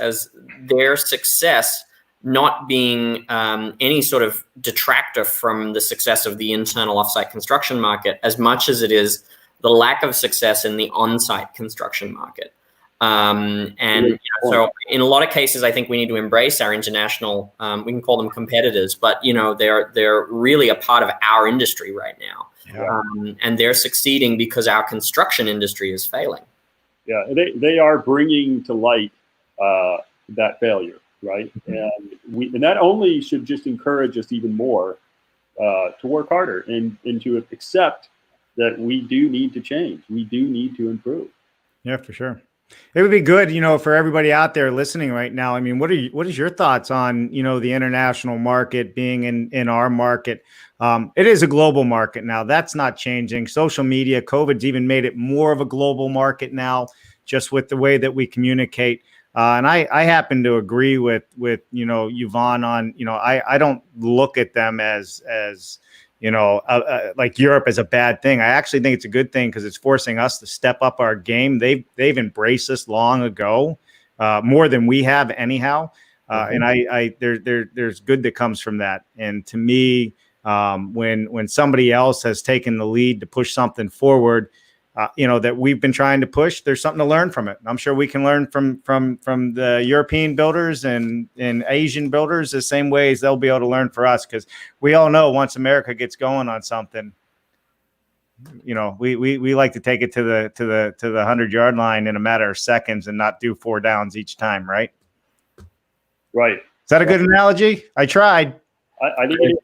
their success not being any sort of detractor from the success of the internal offsite construction market as much as it is the lack of success in the on-site construction market. So in a lot of cases, I think we need to embrace our international, we can call them competitors, but they're really a part of our industry right now. Yeah. And they're succeeding because our construction industry is failing. Yeah, they are bringing to light that failure. right? And that only should just encourage us even more to work harder and to accept that we do need to change. We do need to improve. Yeah, for sure. It would be good, for everybody out there listening right now. I mean, what is your thoughts on, the international market being in our market? It is a global market now. That's not changing. Social media, COVID's even made it more of a global market now, just with the way that we communicate. And I happen to agree with Yvonne on, I don't look at them as like Europe is a bad thing. I actually think it's a good thing because it's forcing us to step up our game. They've embraced us long ago, more than we have anyhow. And there's good that comes from that. And to me, when somebody else has taken the lead to push something forward, that we've been trying to push, there's something to learn from it. I'm sure we can learn from the European builders and Asian builders the same ways they'll be able to learn for us. Because we all know once America gets going on something, we like to take it to the 100-yard line in a matter of seconds and not do 4 downs each time, right? Right. Is that a good analogy? I tried. I think it is.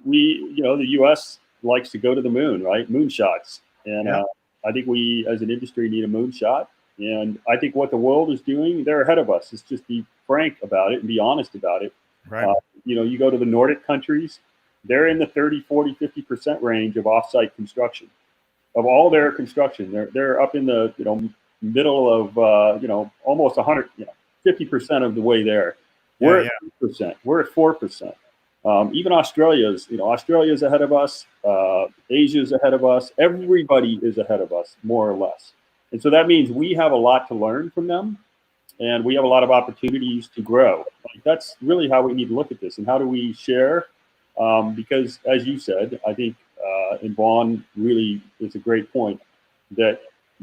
The U.S. likes to go to the moon, right? Moonshots. And I think we as an industry need a moonshot. And I think what the world is doing, they're ahead of us. Let's just be frank about it and be honest about it. Right. You go to the Nordic countries, they're in the 30, 40, 50% range of offsite construction. Of all their construction, they're up in the middle of almost 100, 50% of the way there. We're at 3%. We're at 4%. Even Australia's ahead of us. Asia's ahead of us. Everybody is ahead of us, more or less. And so that means we have a lot to learn from them, and we have a lot of opportunities to grow. That's really how we need to look at this, and how do we share? Because as you said, I think, and Vaughn really is a great point, that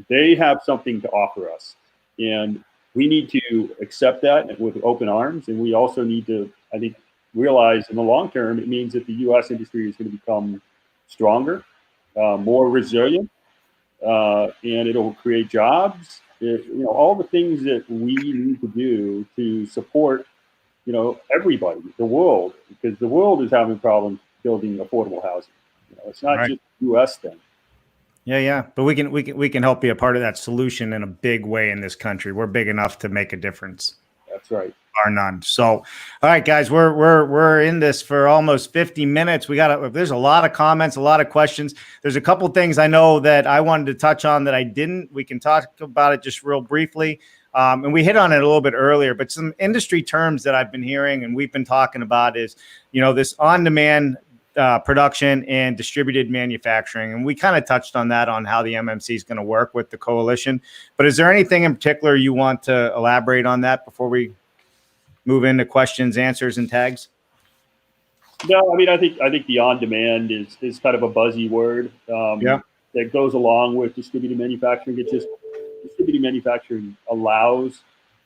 they have something to offer us, and we need to accept that with open arms. And we also need to, I think, realize in the long term, it means that the U.S. industry is going to become stronger, more resilient, and it'll create jobs. All the things that we need to do to support, everybody, the world, because the world is having problems building affordable housing. It's not just a U.S. thing. Yeah. But we can help be a part of that solution in a big way in this country. We're big enough to make a difference. That's right. Bar none. So, all right, guys, we're in this for almost 50 minutes. There's a lot of comments, a lot of questions. There's a couple things I know that I wanted to touch on that I didn't. We can talk about it just real briefly. And we hit on it a little bit earlier, but some industry terms that I've been hearing and we've been talking about is, this on-demand production and distributed manufacturing. And we kind of touched on that, on how the MMC is going to work with the coalition. But is there anything in particular you want to elaborate on that before we move into questions, answers, and tags? No, I mean, I think the on-demand is kind of a buzzy word that goes along with distributed manufacturing. It's just distributed manufacturing allows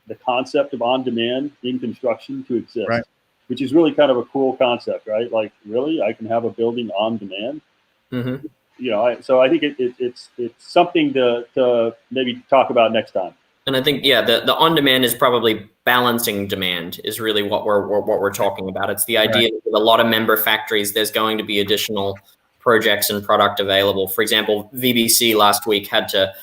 the concept of on-demand in construction to exist. Right. Which is really kind of a cool concept, right? Like, really, I can have a building on demand. Mm-hmm. So I think it's something to maybe talk about next time. And I think, the on demand is probably balancing demand is really what we're talking about. It's the idea that with a lot of member factories, there's going to be additional projects and product available. For example, VBC last week had to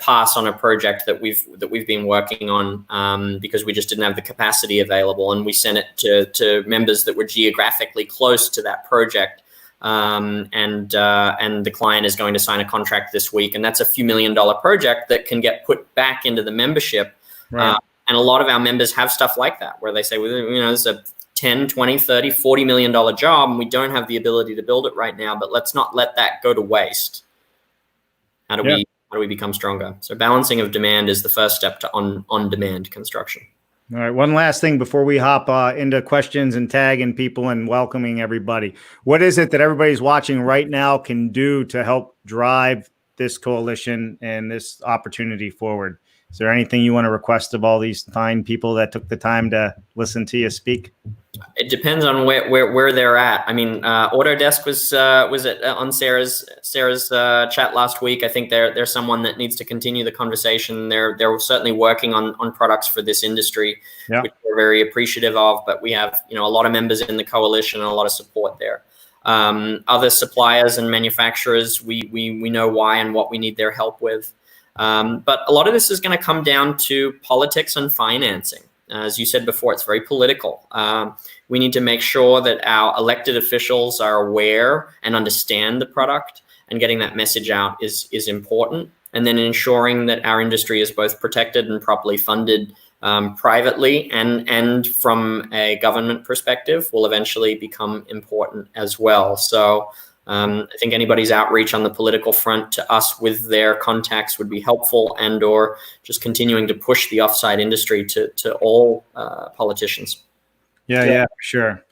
pass on a project that we've been working on because we just didn't have the capacity available, and we sent it to members that were geographically close to that project. And the client is going to sign a contract this week, and that's a few $1 million project that can get put back into the membership. Right. And a lot of our members have stuff like that, where they say, it's a 10, 20, 30, $40 million job, and we don't have the ability to build it right now, but let's not let that go to waste. How do we become stronger? So balancing of demand is the first step to on-demand construction. All right. One last thing before we hop into questions and tagging people and welcoming everybody. What is it that everybody's watching right now can do to help drive this coalition and this opportunity forward? Is there anything you want to request of all these fine people that took the time to listen to you speak? It depends on where they're at. I mean, Autodesk was on Sarah's chat last week. I think they're someone that needs to continue the conversation. They're certainly working on products for this industry, which we're very appreciative of. But we have a lot of members in the coalition and a lot of support there. Other suppliers and manufacturers, we know why and what we need their help with. But a lot of this is going to come down to politics and financing. As you said before, it's very political. We need to make sure that our elected officials are aware and understand the product, and getting that message out is important. And then ensuring that our industry is both protected and properly funded privately and from a government perspective will eventually become important as well. So I think anybody's outreach on the political front to us with their contacts would be helpful, and or just continuing to push the offsite industry to all politicians. Yeah, for sure.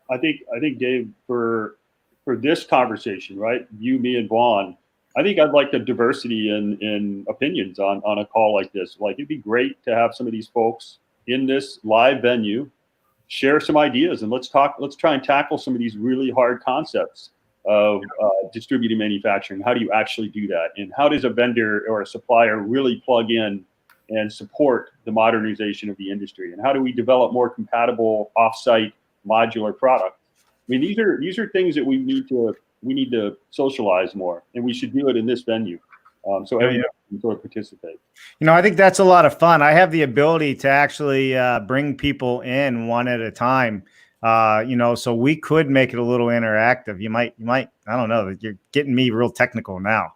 I think Dave, for this conversation, right? You, me, and Vaughn, I think I'd like the diversity in opinions on a call like this. Like, it'd be great to have some of these folks in this live venue share some ideas, and let's try and tackle some of these really hard concepts of distributed manufacturing. How do you actually do that? And how does a vendor or a supplier really plug in and support the modernization of the industry? And how do we develop more compatible offsite modular products? I mean, these are things that we need to socialize more, and we should do it in this venue. So everyone can sort of participate. I think that's a lot of fun. I have the ability to actually bring people in one at a time. So we could make it a little interactive. You might, I don't know, you're getting me real technical now,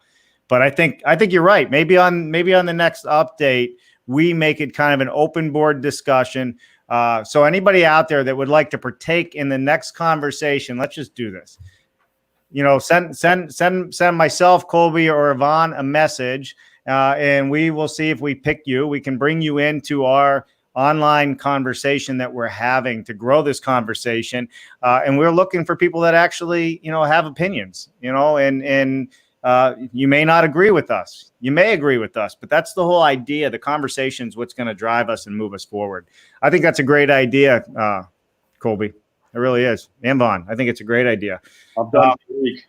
but I think you're right. Maybe on the next update, we make it kind of an open board discussion. So anybody out there that would like to partake in the next conversation, let's just do this. Send myself, Colby, or Yvonne a message, and we will see if we pick you. We can bring you into our online conversation that we're having to grow this conversation. And we're looking for people that actually, have opinions, and you may not agree with us. You may agree with us, but that's the whole idea. The conversation is what's going to drive us and move us forward. I think that's a great idea, Colby. It really is. And Vaughn, I think it's a great idea. I'm done for the week.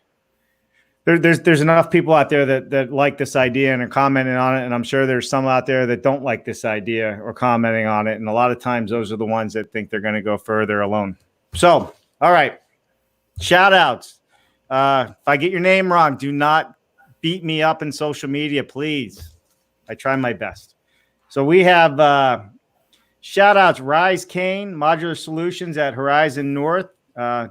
There's enough people out there that like this idea and are commenting on it. And I'm sure there's some out there that don't like this idea or commenting on it. And a lot of times those are the ones that think they're going to go further alone. So, all right. Shout outs. If I get your name wrong, do not beat me up in social media, please. I try my best. So we have shout outs. Rise Kane, Modular Solutions at Horizon North.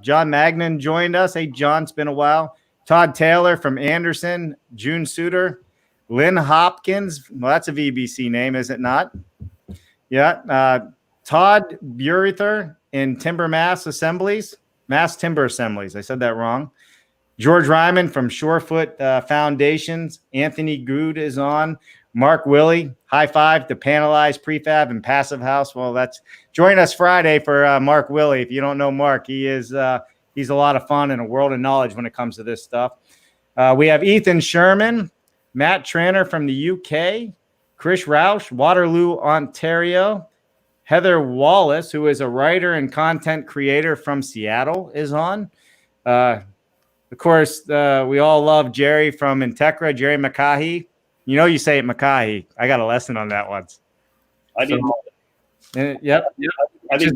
John Magnan joined us. Hey, John, it's been a while. Todd Taylor from Anderson, June Suter, Lynn Hopkins. Well, that's a VBC name, is it not? Yeah. Todd Burither in Mass Timber Assemblies. I said that wrong. George Ryman from Shorefoot Foundations. Anthony Good is on. Mark Willie, high five to Panelize Prefab and Passive House. Well, join us Friday for Mark Willie. If you don't know Mark, he's a lot of fun and a world of knowledge when it comes to this stuff. We have Ethan Sherman, Matt Tranter from the UK, Chris Roush, Waterloo, Ontario, Heather Wallace, who is a writer and content creator from Seattle, is on. Of course, we all love Jerry from Integra, Jerry McCahey. You say it McCahey. I got a lesson on that once. I didn't. Yep. I think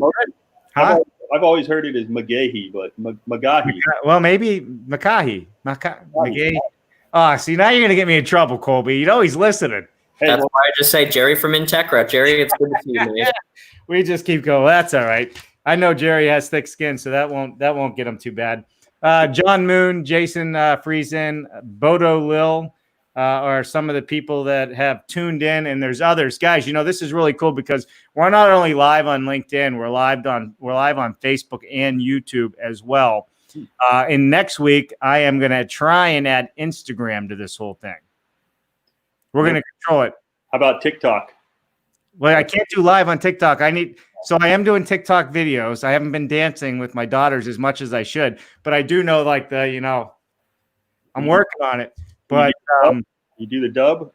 I've always heard it as McGahey, but McGahey. Well, maybe McCahey. McGahey. Oh, see, now you're going to get me in trouble, Colby. He's listening. Hey, that's why I just say Jerry from Integra. Jerry, it's good to see you, man. We just keep going. That's all right. I know Jerry has thick skin, so that won't get him too bad. John Moon, Jason Friesen, Bodo Lil are some of the people that have tuned in, and there's others. Guys, this is really cool because we're not only live on LinkedIn, we're live on Facebook and YouTube as well. And next week, I am going to try and add Instagram to this whole thing. We're going to control it. How about TikTok? Well, I can't do live on TikTok. So I am doing TikTok videos. I haven't been dancing with my daughters as much as I should, but I do know I'm working on it. But you do the dub.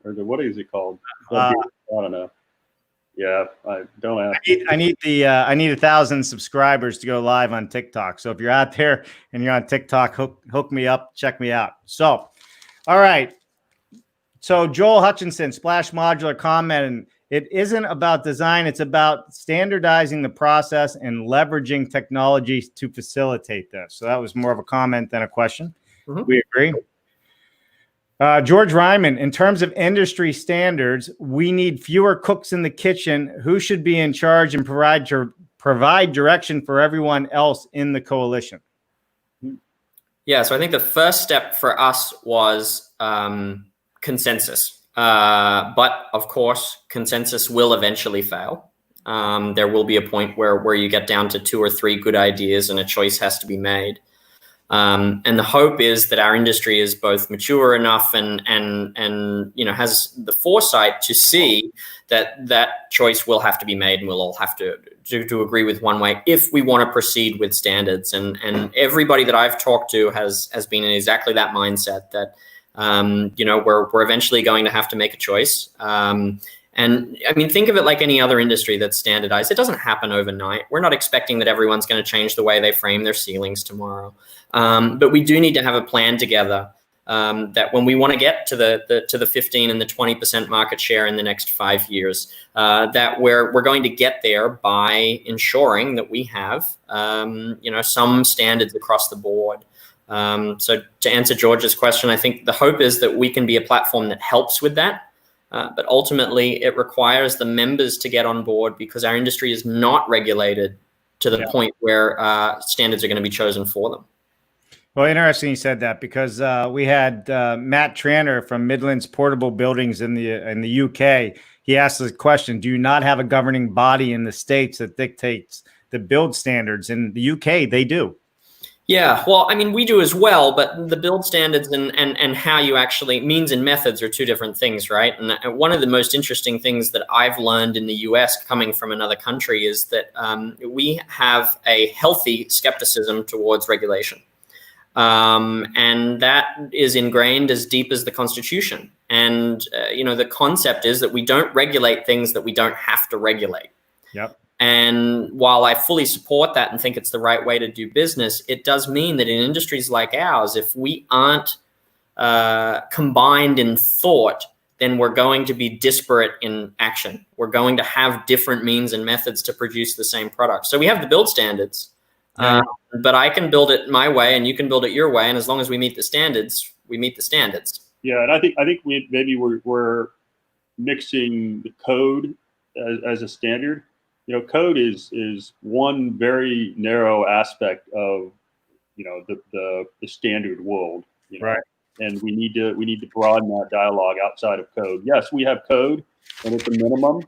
or what is it called? Uh, I don't know. Yeah, I don't ask. I need 1,000 subscribers to go live on TikTok. So if you're out there and you're on TikTok, hook me up, check me out. So, all right. So Joel Hutchinson, Splash Modular, commented, it isn't about design, it's about standardizing the process and leveraging technologies to facilitate this. So that was more of a comment than a question. Mm-hmm. We agree. George Ryman, in terms of industry standards, we need fewer cooks in the kitchen. Who should be in charge and provide direction for everyone else in the coalition? Yeah, so I think the first step for us was consensus. But of course, consensus will eventually fail. There will be a point where you get down to 2 or 3 good ideas and a choice has to be made. And the hope is that our industry is both mature enough and has the foresight to see that choice will have to be made, and we'll all have to agree with one way if we want to proceed with standards. And everybody that I've talked to has been in exactly that mindset that we're eventually going to have to make a choice. And I mean, think of it like any other industry that's standardized. It doesn't happen overnight. We're not expecting that everyone's going to change the way they frame their ceilings tomorrow. But we do need to have a plan together that when we want to get to the 15 and the 20% market share in the next 5 years, that we're going to get there by ensuring that we have some standards across the board. So to answer George's question, I think the hope is that we can be a platform that helps with that. But ultimately, it requires the members to get on board because our industry is not regulated to the point where standards are going to be chosen for them. Well, interesting you said that because we had Matt Tranter from Midlands Portable Buildings in the UK. He asked the question, do you not have a governing body in the States that dictates the build standards? In the UK, they do. Yeah, well, I mean, we do as well, but the build standards and how you actually, means and methods are 2 different things, right? And one of the most interesting things that I've learned in the US coming from another country is that we have a healthy skepticism towards regulation. And that is ingrained as deep as the Constitution. And, the concept is that we don't regulate things that we don't have to regulate. Yep. And while I fully support that and think it's the right way to do business, it does mean that in industries like ours, if we aren't combined in thought, then we're going to be disparate in action. We're going to have different means and methods to produce the same product. So we have the build standards, but I can build it my way and you can build it your way. And as long as we meet the standards, we meet the standards. Yeah, and I think we're mixing the code as a standard. Code is one very narrow aspect of, the standard world, right? And we need to broaden that dialogue outside of code. Yes, we have code, and it's a minimum,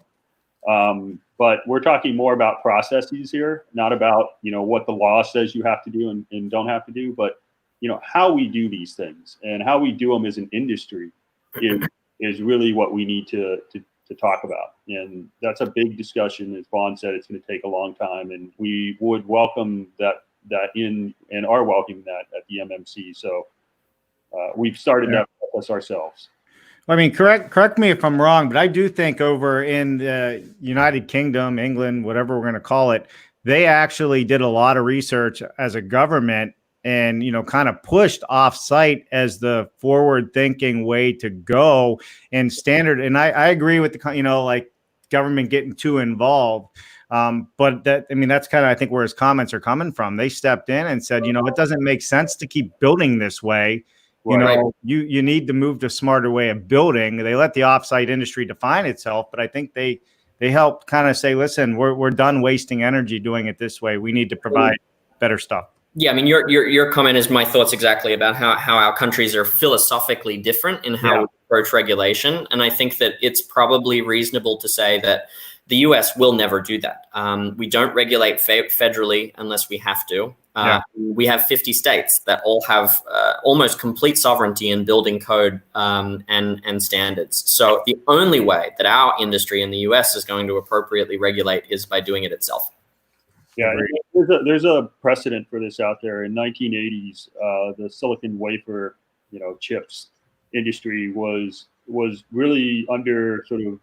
but we're talking more about processes here, not about what the law says you have to do and don't have to do, but how we do these things and how we do them as an industry is really what we need to talk about. And that's a big discussion. As Vaughn said, it's going to take a long time, and we would welcome that and are welcoming that at the MMC. So we've started that process ourselves. I mean, correct me if I'm wrong, but I do think over in the United Kingdom, England, whatever we're going to call it, they actually did a lot of research as a government and, kind of pushed off-site as the forward-thinking way to go and standard. And I agree with the, government getting too involved. But that's kind of, I think, where his comments are coming from. They stepped in and said, it doesn't make sense to keep building this way. You need to move to a smarter way of building. They let the off-site industry define itself, but I think they helped kind of say, listen, we're done wasting energy doing it this way. We need to provide better stuff. Yeah, I mean, your comment is my thoughts exactly about how our countries are philosophically different in how we approach regulation. And I think that it's probably reasonable to say that the US will never do that. We don't regulate federally unless we have to. We have 50 states that all have almost complete sovereignty in building code and standards. So the only way that our industry in the US is going to appropriately regulate is by doing it itself. Yeah, there's a precedent for this out there. In 1980s, the silicon wafer, chips industry was was really under sort of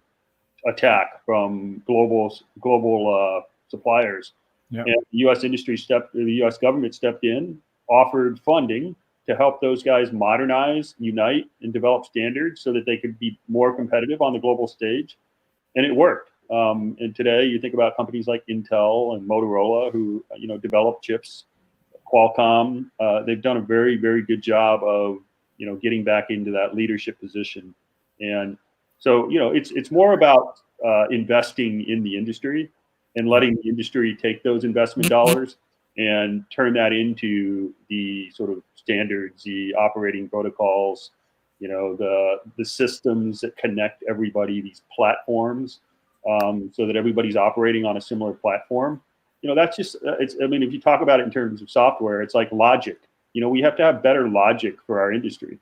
attack from global suppliers. Yep. And the U.S. government stepped in, offered funding to help those guys modernize, unite, and develop standards so that they could be more competitive on the global stage. And it worked. And today, you think about companies like Intel and Motorola, who develop chips, Qualcomm. They've done a very, very good job of getting back into that leadership position. And so it's more about investing in the industry and letting the industry take those investment dollars and turn that into the sort of standards, the operating protocols, the systems that connect everybody, these platforms, so that everybody's operating on a similar platform. That's just, if you talk about it in terms of software, it's like logic. We have to have better logic for our industry.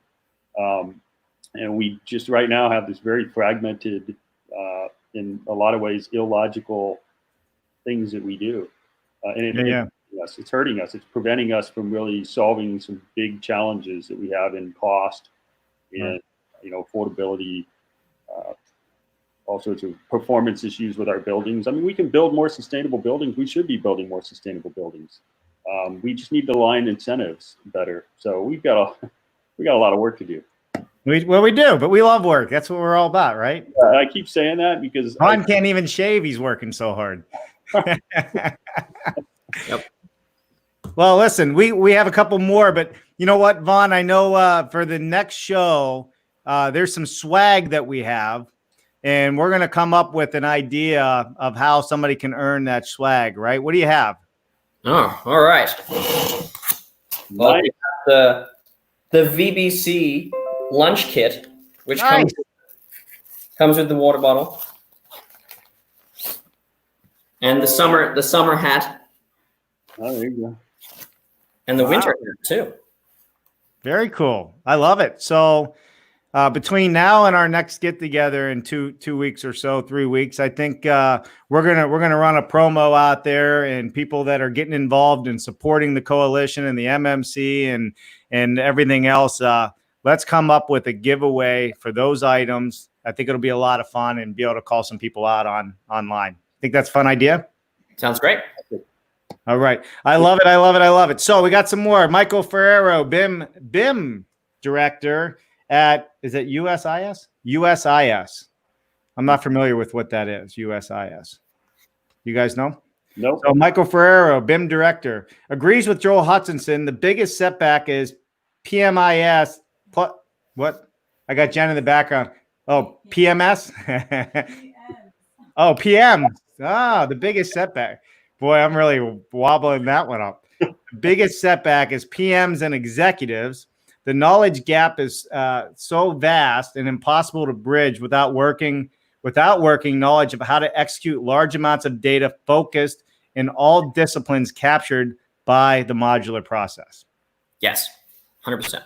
And we just right now have this very fragmented, in a lot of ways, illogical things that we do. It's hurting us. It's preventing us from really solving some big challenges that we have in cost and, affordability, all sorts of performance issues with our buildings. We can build more sustainable buildings. We should be building more sustainable buildings. We just need to align incentives better. So we got a lot of work to do. We do, but we love work. That's what we're all about, right? I keep saying that because Ron can't even shave. He's working so hard. Yep. Well, listen, we have a couple more, but you know what, Vaughn? I know for the next show, there's some swag that we have, and we're going to come up with an idea of how somebody can earn that swag, right? What do you have? Oh, all right. Well, we have the VBC lunch kit, which comes with the water bottle, and the summer hat. Oh, there you go. And the winter hat too. Very cool. I love it. So between now and our next get together in two weeks or so, 3 weeks, I think we're gonna run a promo out there, and people that are getting involved in supporting the coalition and the MMC and everything else. Let's come up with a giveaway for those items. I think it'll be a lot of fun and be able to call some people out online. Think that's a fun idea? Sounds great. All right. I love it. I love it. I love it. So we got some more. Michael Ferrero, BIM director at, is it USIS? USIS. I'm not familiar with what that is, USIS. You guys know? Nope. So Michael Ferrero, BIM director, agrees with Joel Hutchinson. The biggest setback is PMIS. What? I got Jen in the background. Oh, PMS? Oh, PM. The biggest setback. Boy, I'm really wobbling that one up. The biggest setback is PMs and executives. The knowledge gap is so vast and impossible to bridge without working knowledge of how to execute large amounts of data focused in all disciplines captured by the modular process. Yes, 100%.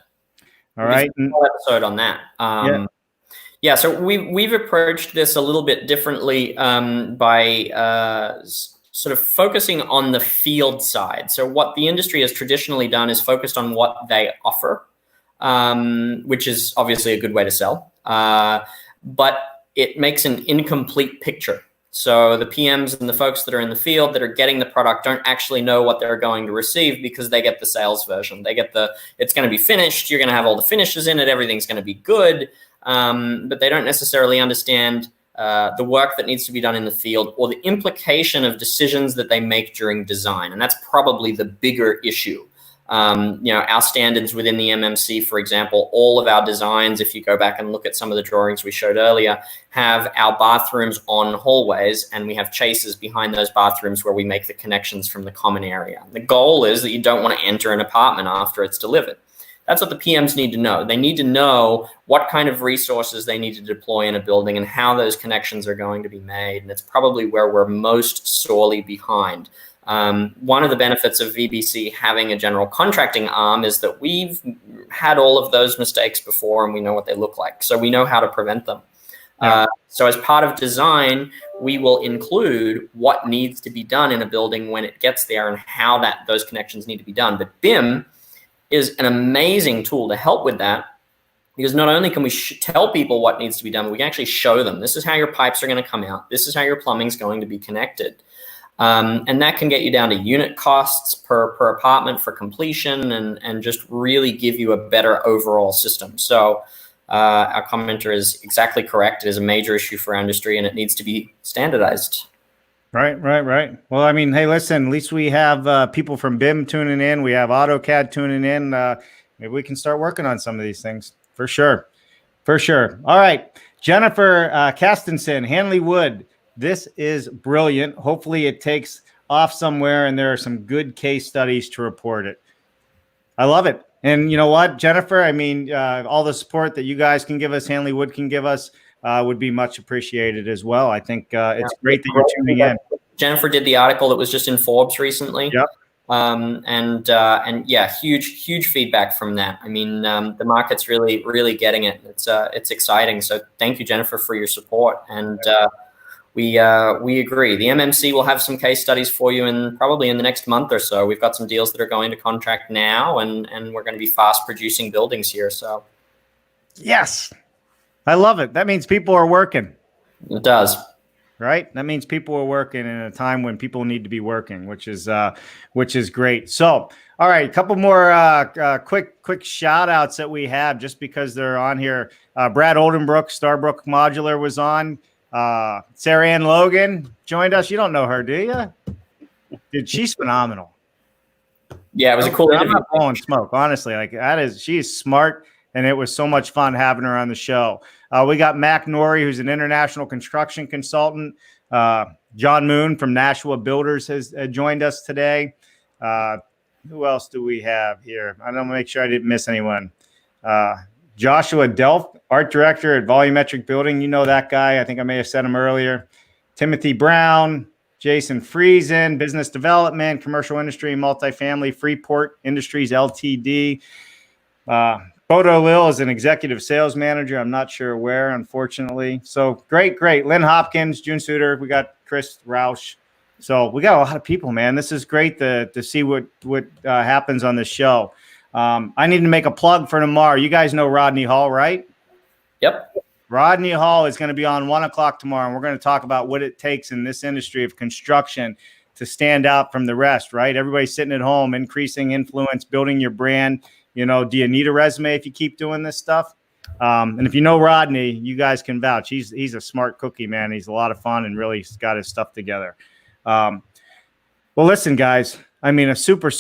All right. Episode on that. Yeah, so we've approached this a little bit differently by sort of focusing on the field side. So what the industry has traditionally done is focused on what they offer, which is obviously a good way to sell, but it makes an incomplete picture. So the PMs and the folks that are in the field that are getting the product don't actually know what they're going to receive because they get the sales version. They get it's going to be finished, you're going to have all the finishes in it, everything's going to be good, but they don't necessarily understand the work that needs to be done in the field or the implication of decisions that they make during design. And that's probably the bigger issue. Our standards within the MMC, for example, all of our designs, if you go back and look at some of the drawings we showed earlier, have our bathrooms on hallways, and we have chases behind those bathrooms where we make the connections from the common area. The goal is that you don't want to enter an apartment after it's delivered. That's what the PMs need to know. They need to know what kind of resources they need to deploy in a building and how those connections are going to be made. And it's probably where we're most sorely behind. One of the benefits of VBC having a general contracting arm is that we've had all of those mistakes before and we know what they look like. So we know how to prevent them. So as part of design, we will include what needs to be done in a building when it gets there and how those connections need to be done. But BIM is an amazing tool to help with that. Because not only can we tell people what needs to be done, but we can actually show them, this is how your pipes are going to come out. This is how your plumbing is going to be connected. And that can get you down to unit costs per apartment for completion, and just really give you a better overall system. So our commenter is exactly correct. It is a major issue for our industry, and it needs to be standardized. Right. Well, I mean, hey, listen, at least we have people from BIM tuning in. We have AutoCAD tuning in. Maybe we can start working on some of these things for sure. All right. Jennifer Castenson, Hanley Wood. This is brilliant. Hopefully it takes off somewhere and there are some good case studies to report it. I love it. And you know what, Jennifer, I mean, all the support that you guys can give us, Hanley Wood can give us, would be much appreciated as well. I think it's great that you're tuning in. Jennifer did the article that was just in Forbes recently. Yep. And yeah, huge feedback from that. I mean, the market's really getting it. It's exciting. So thank you, Jennifer, for your support. And we agree. The MMC will have some case studies for you probably in the next month or so. We've got some deals that are going to contract now, and we're going to be fast producing buildings here. So yes, I love it. That means people are working. It does. Right. That means people are working in a time when people need to be working, which is great. So, all right, a couple more quick shout outs that we have just because they're on here. Brad Oldenbrook, Starbrook Modular was on. Sarah Ann Logan joined us. You don't know her, do you? Dude, she's phenomenal. Yeah, it was a cool interview. I'm not blowing smoke, honestly. She's smart, and it was so much fun having her on the show. We got Mac Norrie, who's an international construction consultant. John Moon from Nashua Builders has joined us today. Who else do we have here? I don't make sure I didn't miss anyone. Joshua Delft, art director at Volumetric Building. You know that guy. I think I may have said him earlier. Timothy Brown, Jason Friesen, business development, commercial industry, multifamily, Freeport Industries Ltd. Bodo Lil is an executive sales manager. I'm not sure where, unfortunately. So great. Lynn Hopkins, June Suter. We got Chris Roush. So we got a lot of people, man. This is great to see what happens on this show. I need to make a plug for tomorrow. You guys know Rodney Hall, right? Yep. Rodney Hall is going to be on 1:00 tomorrow, and we're going to talk about what it takes in this industry of construction to stand out from the rest, right? Everybody's sitting at home, increasing influence, building your brand. You know, do you need a resume if you keep doing this stuff? And if you know Rodney, you guys can vouch. He's a smart cookie, man. He's a lot of fun and really got his stuff together. Well, listen, guys, I mean, a super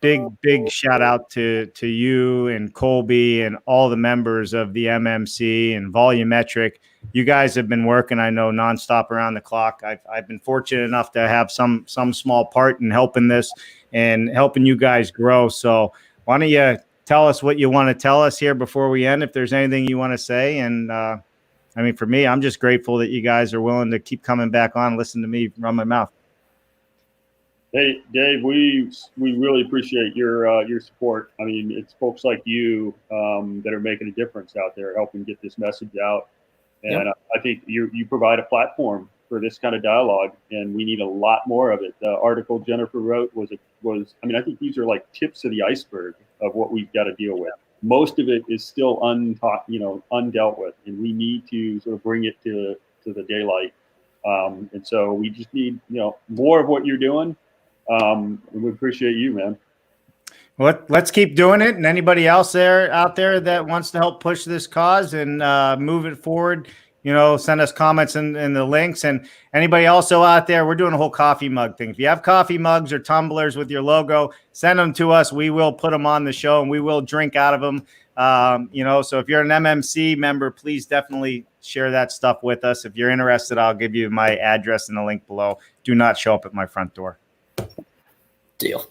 big shout out to you and Colby and all the members of the MMC and Volumetric. You guys have been working, I know, nonstop around the clock. I've been fortunate enough to have some small part in helping this and helping you guys grow. So why don't you tell us what you want to tell us here before we end, if there's anything you want to say. And I mean, for me, I'm just grateful that you guys are willing to keep coming back on, listen to me run my mouth. Hey, Dave, we really appreciate your support. I mean, it's folks like you that are making a difference out there, helping get this message out. And yep. I think you provide a platform for this kind of dialogue, and we need a lot more of it. The article Jennifer wrote was I mean, I think these are like tips of the iceberg of what we've got to deal with. Most of it is still undealt with, and we need to sort of bring it to the daylight. And so we just need more of what you're doing. And we appreciate you, man. Well, let's keep doing it. And anybody else out there that wants to help push this cause and move it forward, send us comments in the links. And anybody also out there, we're doing a whole coffee mug thing. If you have coffee mugs or tumblers with your logo, send them to us. We will put them on the show and we will drink out of them. So if you're an MMC member, please definitely share that stuff with us. If you're interested, I'll give you my address in the link below. Do not show up at my front door. Deal.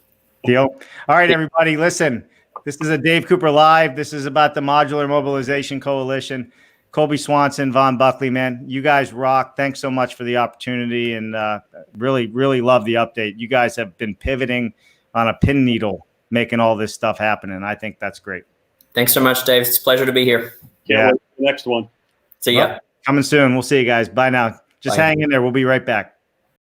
All right, everybody, listen. This is a Dave Cooper Live. This is about the Modular Mobilization Coalition. Colby Swanson, Von Buckley, man, you guys rock. Thanks so much for the opportunity, and really, really love the update. You guys have been pivoting on a pin needle, making all this stuff happen, and I think that's great. Thanks so much, Dave. It's a pleasure to be here. Can't wait for the next one. See ya. Coming soon. We'll see you guys. Bye now. Just hang in there. We'll be right back.